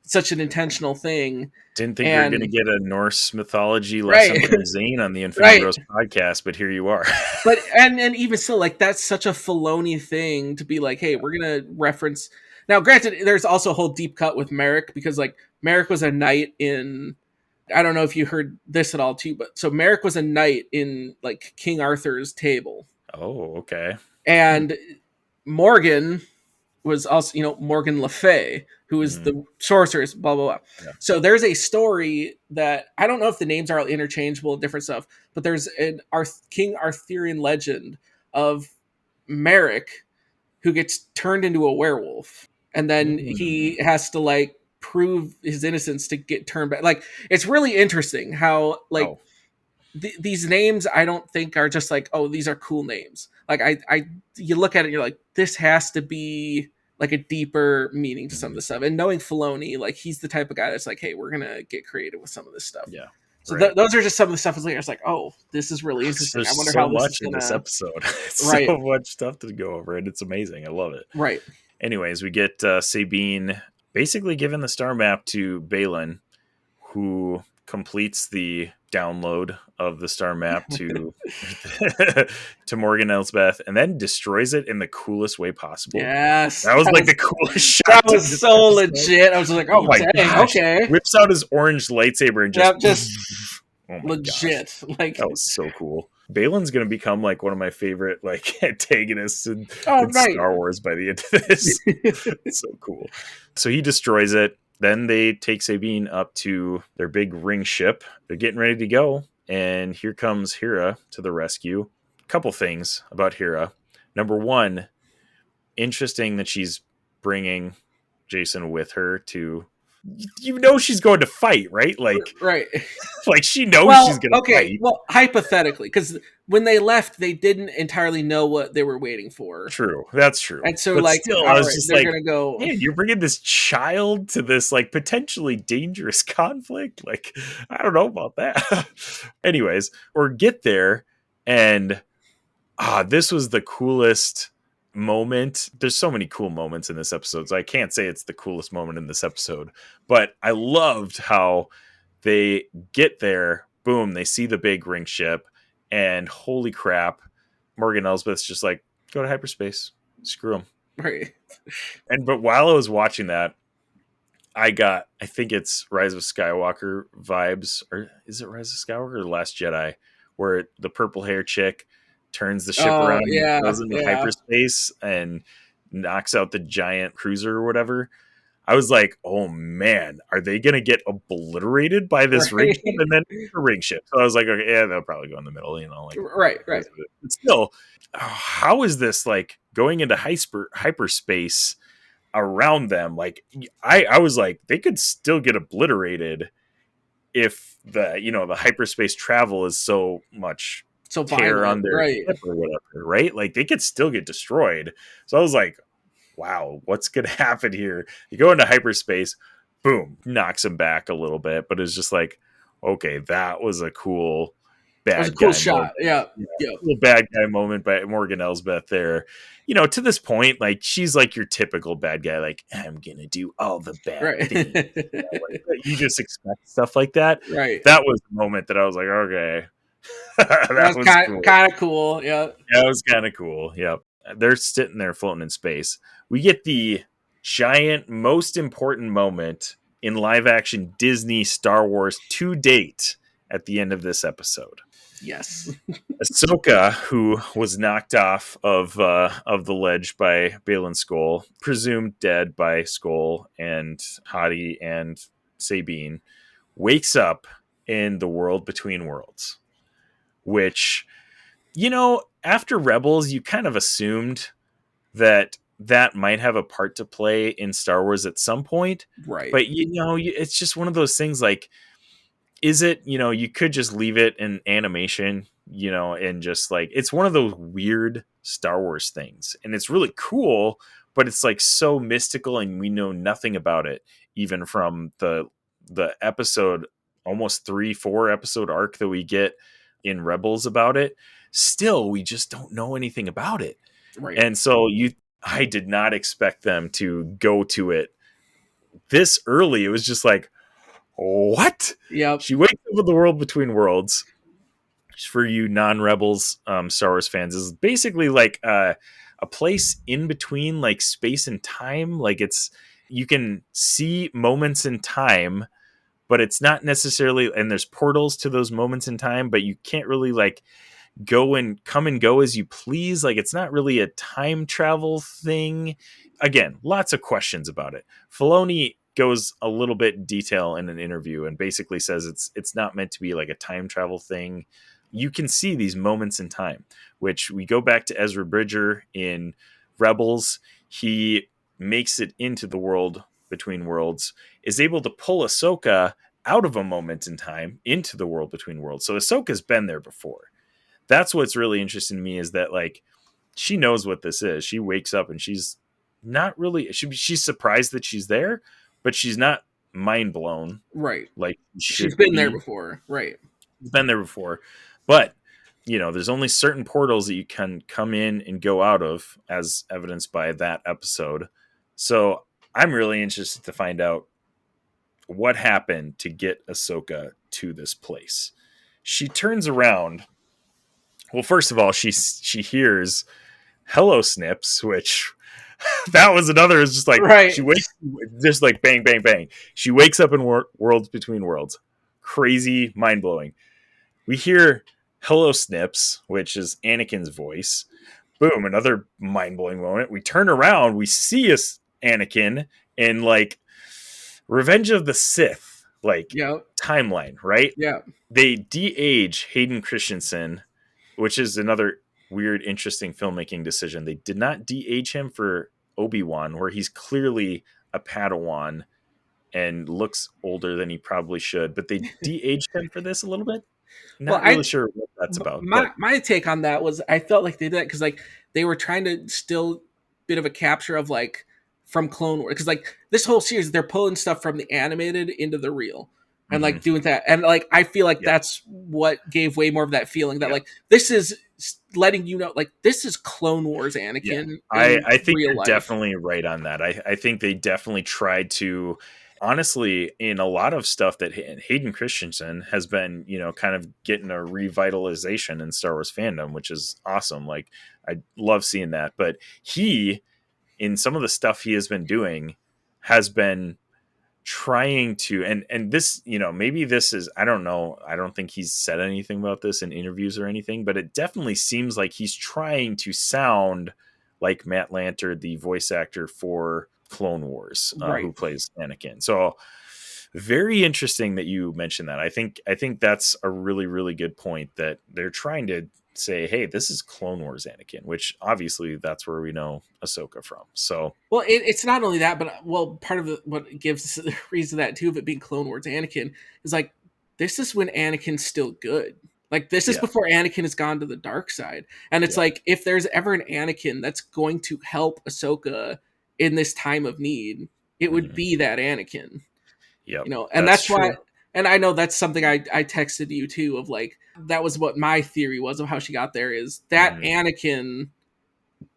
B: such an intentional thing.
A: Didn't think we were going to get a Norse mythology lesson from Zane on the Infinity Bros podcast, but here you are.
B: But and even still, like, that's such a Filoni thing to be like, hey, we're going to reference. Now, granted, there's also a whole deep cut with Merrick, because like Merrick was a knight in, I don't know if you heard this at all too, but so Merrick was a knight in like King Arthur's table.
A: Oh, okay.
B: And Morgan was also, Morgan Le Fay, who is the sorceress, blah, blah, blah. Yeah. So there's a story that, I don't know if the names are all interchangeable and different stuff, but there's an King Arthurian legend of Merrick who gets turned into a werewolf. And then he has to like prove his innocence to get turned back. Like, it's really interesting how like these names, I don't think are just like, oh, these are cool names. Like, you look at it and you're like, this has to be like a deeper meaning to some of the stuff. And knowing Filoni, like, he's the type of guy that's like, hey, we're gonna get creative with some of this stuff.
A: Yeah.
B: So those are just some of the stuff. It's like, oh, this is really interesting.
A: There's
B: I wonder
A: so
B: how
A: much in this episode. So much stuff to go over, and it's amazing. I love it.
B: Right.
A: Anyways, we get Sabine basically giving the star map to Baylan, who completes the download of the star map to to Morgan Elsbeth, and then destroys it in the coolest way possible.
B: Yes,
A: that was like the coolest shot.
B: That was so legit. I was like, oh dang, gosh. Okay.
A: Whips out his orange lightsaber and just
B: oh legit.
A: Gosh.
B: Like,
A: that was so cool. Baylan's going to become like one of my favorite like antagonists in Star Wars by the end of this. It's so cool. So he destroys it. Then they take Sabine up to their big ring ship. They're getting ready to go. And here comes Hera to the rescue. Couple things about Hera. Number one, interesting that she's bringing Jason with her to... she's going to fight, right? Like,
B: right.
A: Like, she knows she's going to fight.
B: Well, hypothetically, because when they left, they didn't entirely know what they were waiting for.
A: True, that's true.
B: And so, but like,
A: still, I was just like,
B: gonna go.
A: Man, you're bringing this child to this like potentially dangerous conflict. Like, I don't know about that. Anyways, or get there, and this was the coolest moment. There's so many cool moments in this episode, so I can't say it's the coolest moment in this episode, but I loved how they get there, boom, they see the big ring ship, and holy crap, Morgan Elsbeth's just like, go to hyperspace, screw them.
B: Right.
A: But while I was watching that, I think it's Rise of Skywalker vibes, or is it Rise of Skywalker or The Last Jedi, where the purple hair chick turns the ship around and goes into hyperspace and knocks out the giant cruiser or whatever. I was like, oh man, are they going to get obliterated by this ring ship and then a ring ship? So I was like, okay, yeah, they'll probably go in the middle, like
B: right.
A: But still, how is this like going into hyperspace around them? Like, I was like, they could still get obliterated if the hyperspace travel is so much tear on their ship or whatever, right? Like, they could still get destroyed. So I was like, wow, what's going to happen here? You go into hyperspace, boom, knocks him back a little bit, but it's just like, okay, that was a cool
B: That was a
A: bad
B: cool
A: guy moment.
B: shot. Yeah.
A: Yeah,
B: Yeah.
A: cool bad guy moment by Morgan Elsbeth there. You know, to this point, like she's like your typical bad guy, like I'm gonna do all the bad
B: Right.
A: things. You know, like, you just expect stuff like that.
B: Right.
A: That was the moment that I was like, okay,
B: That
A: that
B: was
A: was cool.
B: kind of cool. Yeah.
A: That was kind of cool. Yep. They're sitting there floating in space. We get the giant, most important moment in live action Disney Star Wars to date at the end of this episode.
B: Yes.
A: Ahsoka, who was knocked off of the ledge by Baylan Skoll, presumed dead by Skoll and Hadi and Sabine, wakes up in the world between worlds, which, you know, after Rebels, you kind of assumed that that might have a part to play in Star Wars at some point.
B: Right.
A: But, you know, it's just one of those things like, is it, you know, you could just leave it in animation, you know, and just like, it's one of those weird Star Wars things. And it's really cool, but it's like so mystical and we know nothing about it, even from the episode, almost 3-4 episode arc that we get in Rebels about it. Still, we just don't know anything about it.
B: Right.
A: And so I did not expect them to go to it this early. It was just like, what?
B: Yep.
A: She wakes up in the world between worlds. For you non-Rebels Star Wars fans, is basically like a place in between like space and time. Like it's, you can see moments in time, but it's not necessarily, and there's portals to those moments in time, but you can't really like go and come and go as you please. Like it's not really a time travel thing. Again, lots of questions about it. Filoni goes a little bit in detail in an interview and basically says it's not meant to be like a time travel thing. You can see these moments in time, which we go back to Ezra Bridger in Rebels. He makes it into the world between worlds, is able to pull Ahsoka out of a moment in time into the world between worlds. So Ahsoka's been there before. That's what's really interesting to me, is that like she knows what this is. She wakes up and she's not really, she's surprised that she's there, but she's not mind blown.
B: Right.
A: Like
B: she's been there before. Right.
A: She's been there before. But, you know, there's only certain portals that you can come in and go out of, as evidenced by that episode. So I'm really interested to find out what happened to get Ahsoka to this place. She turns around. Well, first of all, she hears "Hello, Snips," which that was another. Is just like
B: right.
A: She wakes, just like bang, bang, bang. She wakes up in worlds between worlds. Crazy, mind blowing. We hear "Hello, Snips," which is Anakin's voice. Boom, another mind blowing moment. We turn around, we see us Anakin in like Revenge of the Sith, like timeline, right?
B: Yeah.
A: They de-age Hayden Christensen, which is another weird, interesting filmmaking decision. They did not de-age him for Obi-Wan, where he's clearly a Padawan and looks older than he probably should, but they de-aged him for this a little bit. Not really sure what that's about.
B: My take on that was I felt like they did that because like they were trying to still bit of a capture of like from Clone Wars, because like this whole series they're pulling stuff from the animated into the real and like doing that, and like I feel like that's what gave way more of that feeling that like this is letting you know like this is Clone Wars Anakin.
A: I think you're definitely right on that. I think they definitely tried to, honestly, in a lot of stuff that Hayden Christensen has been, you know, kind of getting a revitalization in Star Wars fandom, which is awesome. Like I love seeing that, but he, in some of the stuff he has been doing, has been trying to, and this, you know, maybe this is, I don't know, I don't think he's said anything about this in interviews or anything, but it definitely seems like he's trying to sound like Matt Lanter, the voice actor for Clone Wars, who plays Anakin. So very interesting that you mentioned that. I think that's a really, really good point, that they're trying to say, hey, this is Clone Wars Anakin, which obviously that's where we know Ahsoka from. So,
B: well, it's not only that, but part of what gives the reason that too of it being Clone Wars Anakin is like this is when Anakin's still good. Like this is before Anakin has gone to the dark side, and it's like if there's ever an Anakin that's going to help Ahsoka in this time of need, it would be that Anakin.
A: Yep.
B: And that's why,
A: true.
B: and I know that's something I texted you too, of like, that was what my theory was of how she got there, is that Anakin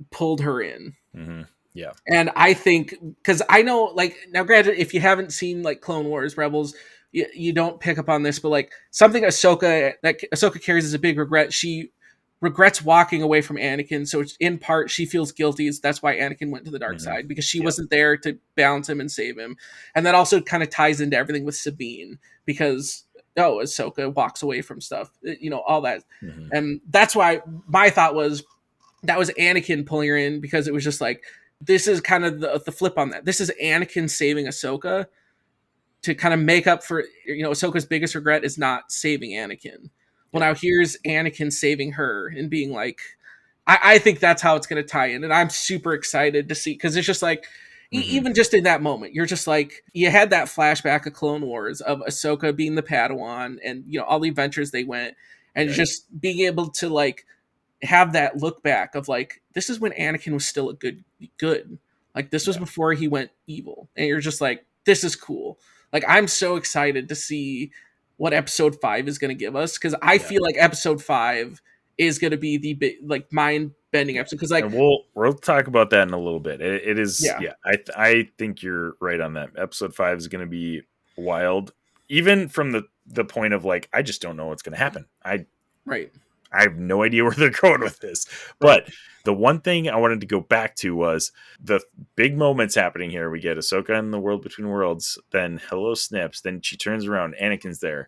B: pulled her in.
A: Yeah.
B: And I think, because I know, like, now granted, if you haven't seen like Clone Wars, Rebels, you don't pick up on this, but like something Ahsoka carries as a big regret. She regrets walking away from Anakin, so it's, in part, she feels guilty. That's why Anakin went to the dark side, because she wasn't there to balance him and save him. And that also kind of ties into everything with Sabine, because Ahsoka walks away from stuff, all that. And that's why my thought was that was Anakin pulling her in, because it was just like, this is kind of the flip on that. This is Anakin saving Ahsoka to kind of make up for, Ahsoka's biggest regret is not saving Anakin. Well, now here's Anakin saving her and being like, I think that's how it's going to tie in. And I'm super excited to see, because it's just like, even just in that moment, you're just like, you had that flashback of Clone Wars of Ahsoka being the Padawan and, all the adventures they went, and just being able to like have that look back of like, this is when Anakin was still a good. Like, this was before he went evil. And you're just like, this is cool. Like, I'm so excited to see what episode 5 is going to give us, because I feel like episode 5 is going to be the like mind-bending episode, because like,
A: and we'll talk about that in a little bit. It is I think you're right on that. Episode 5 is going to be wild, even from the point of like, I just don't know what's going to happen. I have no idea where they're going with this. But the one thing I wanted to go back to was the big moments happening here. We get Ahsoka in the World Between Worlds, then hello Snips, then she turns around, Anakin's there.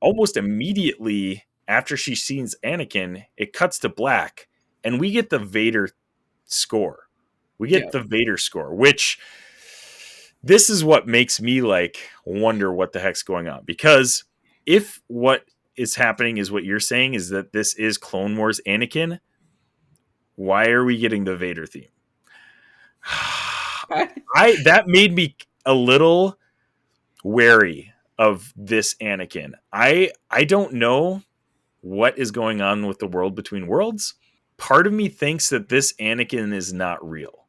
A: Almost immediately after she sees Anakin, it cuts to black, and we get the Vader score. The Vader score, which this is what makes me like wonder what the heck's going on. Because if what is happening is what you're saying, is that this is Clone Wars Anakin, why are we getting the Vader theme? That made me a little wary of this Anakin. I don't know what is going on with the World Between Worlds. Part of me thinks that this Anakin is not real,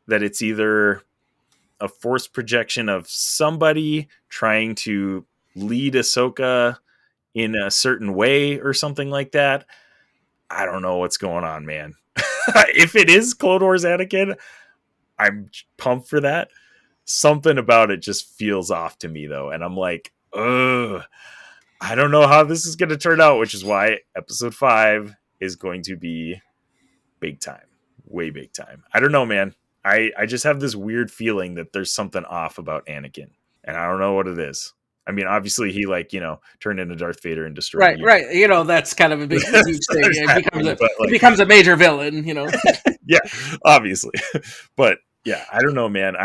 A: that it's either a forced projection of somebody trying to lead Ahsoka in a certain way or something like that. I don't know what's going on, man. If it is Clone Wars Anakin, I'm pumped for that. Something about it just feels off to me, though. And I'm like, ugh, I don't know how this is going to turn out, which is why episode 5 is going to be big time. Way big time. I don't know, man. I just have this weird feeling that there's something off about Anakin. And I don't know what it is. I mean, obviously, he turned into Darth Vader and destroyed.
B: Right. That's kind of a big huge thing. It becomes a major villain.
A: Yeah, obviously. But yeah, I don't know, man.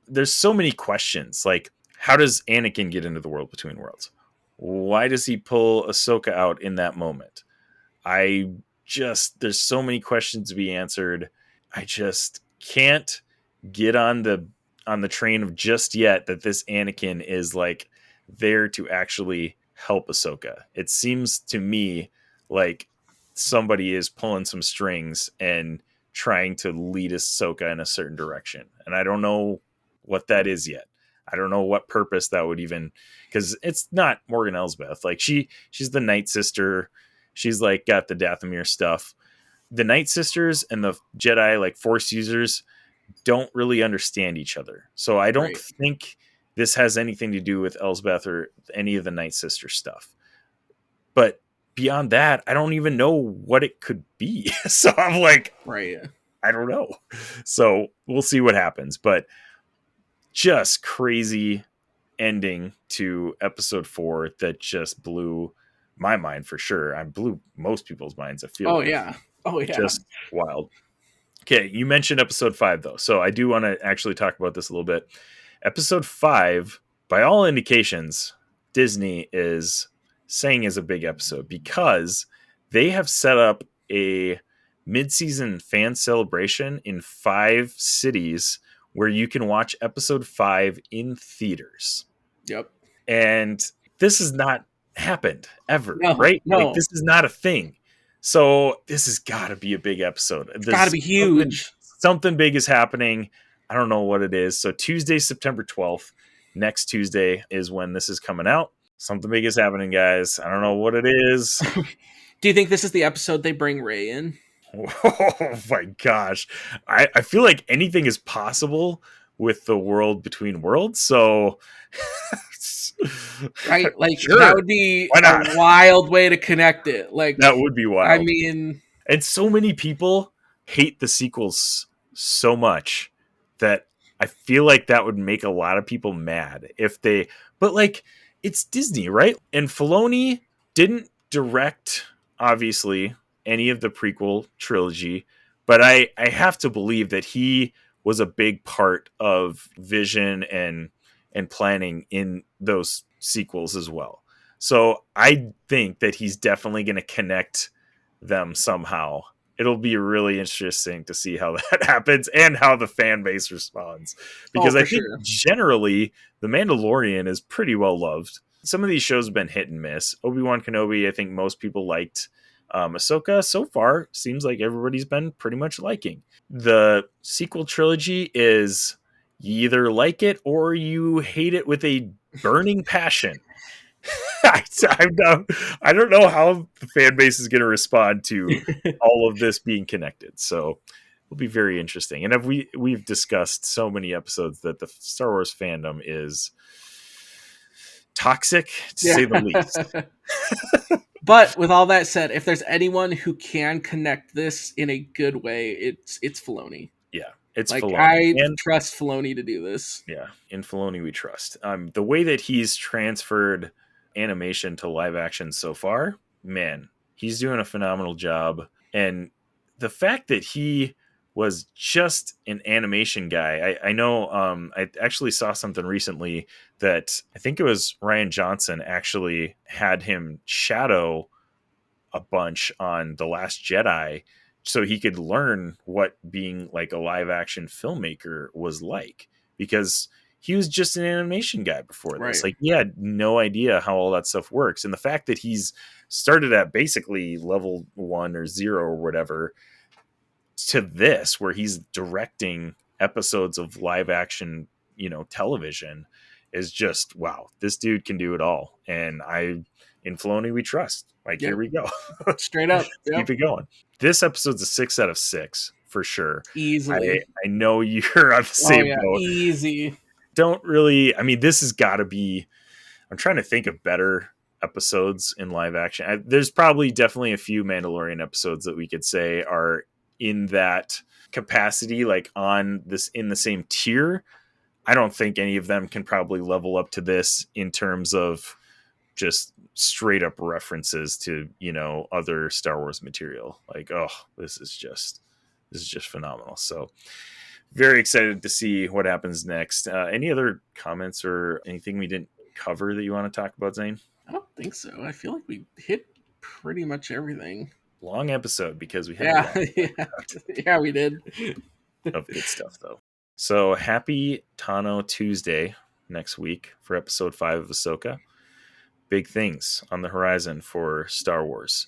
A: There's so many questions. Like, how does Anakin get into the World Between Worlds? Why does he pull Ahsoka out in that moment? There's so many questions to be answered. I just can't get on the train of just yet that this Anakin is like there to actually help Ahsoka. It seems to me like somebody is pulling some strings and trying to lead Ahsoka in a certain direction. And I don't know what that is yet. I don't know what purpose that would even, because it's not Morgan Elsbeth. Like she's the Night Sister. She's like got the Dathomir stuff. The Night Sisters and the Jedi, like Force users, don't really understand each other. So I don't think this has anything to do with Elsbeth or any of the Night Sister stuff. But beyond that, I don't even know what it could be. So I'm like, I don't know. So we'll see what happens. But just crazy ending to episode 4 that just blew my mind for sure. I blew most people's minds. I feel.
B: Oh yeah.
A: Just wild. Okay, you mentioned episode 5 though, so I do want to actually talk about this a little bit. Episode 5, by all indications, Disney is saying is a big episode because they have set up a mid-season fan celebration in 5 cities where you can watch episode 5 in theaters.
B: Yep.
A: And this has not happened ever, right?
B: No.
A: Like, this is not a thing. So this has got to be a big episode.
B: It's got to be huge.
A: Something big is happening. I don't know what it is. So Tuesday, September 12th, next Tuesday is when this is coming out. Something big is happening, guys. I don't know what it is.
B: Do you think this is the episode they bring Rey in?
A: Oh my gosh. I feel like anything is possible with the world between worlds. So
B: Right? Like
A: sure.
B: that would be
A: Why not?
B: a wild way to connect it. Like
A: That would be wild.
B: I mean,
A: and so many people hate the sequels so much that I feel like that would make a lot of people mad if they, but like it's Disney, right? And Filoni didn't direct, obviously, any of the prequel trilogy, but I have to believe that he was a big part of vision and planning in those sequels as well. So I think that he's definitely going to connect them somehow. It'll be really interesting to see how that happens and how the fan base responds. Because I think generally The Mandalorian is pretty well loved. Some of these shows have been hit and miss. Obi-Wan Kenobi, I think most people liked. Ahsoka, so far, seems like everybody's been pretty much liking. The sequel trilogy is you either like it or you hate it with a burning passion. I don't know how the fan base is going to respond to all of this being connected. So it'll be very interesting. And we've discussed so many episodes that the Star Wars fandom is toxic, to say the least.
B: But with all that said, if there's anyone who can connect this in a good way, it's Filoni.
A: Yeah, it's
B: like
A: Filoni.
B: I trust Filoni to do this.
A: Yeah, in Filoni we trust. The way that he's transferred animation to live action so far, man, he's doing a phenomenal job. And the fact that he was just an animation guy, I know I actually saw something recently that I think it was Rian Johnson actually had him shadow a bunch on The Last Jedi so he could learn what being like a live action filmmaker was like, because he was just an animation guy before this.
B: Right.
A: Like, he had no idea how all that stuff works. And the fact that he's started at basically level 1 or 0 or whatever to this, where he's directing episodes of live action, television, is just, wow, this dude can do it all. And in Filoni we trust. Like, Here we go.
B: Straight up. Yep.
A: Keep it going. This episode's a 6 out of 6 for sure.
B: Easily.
A: I know you're on the same boat.
B: Easy.
A: Don't really, this has got to be, I'm trying to think of better episodes in live action. There's probably definitely a few Mandalorian episodes that we could say are in that capacity, like on this, in the same tier. I don't think any of them can probably level up to this in terms of just straight up references to, other Star Wars material. Like, oh, this is just phenomenal. So very excited to see what happens next. Any other comments or anything we didn't cover that you want to talk about, Zane?
B: I don't think so. I feel like we hit pretty much everything.
A: Long episode because we had
B: yeah, we did.
A: of good stuff though. So happy Tano Tuesday next week for episode 5 of Ahsoka. Big things on the horizon for Star Wars.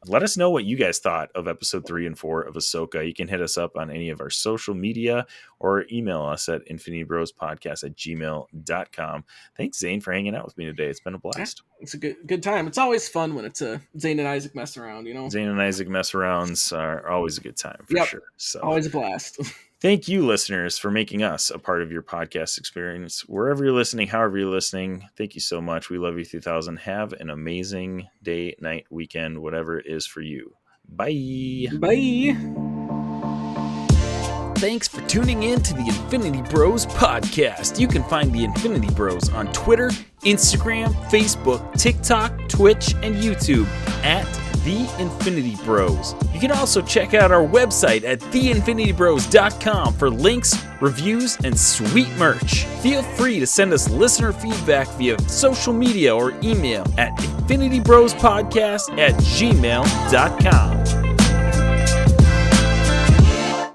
A: Let us know what you guys thought of episode 3 and 4 of Ahsoka. You can hit us up on any of our social media or email us at infinitybrospodcast@gmail.com. Thanks, Zane, for hanging out with me today. It's been a blast.
B: It's a good time. It's always fun when it's a Zane and Isaac mess around,
A: Zane and Isaac mess arounds are always a good time for sure. So
B: always a blast.
A: Thank you, listeners, for making us a part of your podcast experience. Wherever you're listening, however you're listening, thank you so much. We love you 3000. Have an amazing day, night, weekend, whatever it is for you. Bye.
B: Bye.
E: Thanks for tuning in to the Infinity Bros podcast. You can find the Infinity Bros on Twitter, Instagram, Facebook, TikTok, Twitch, and YouTube at The Infinity Bros. You can also check out our website at theinfinitybros.com for links, reviews, and sweet merch. Feel free to send us listener feedback via social media or email at infinitybrospodcast@gmail.com.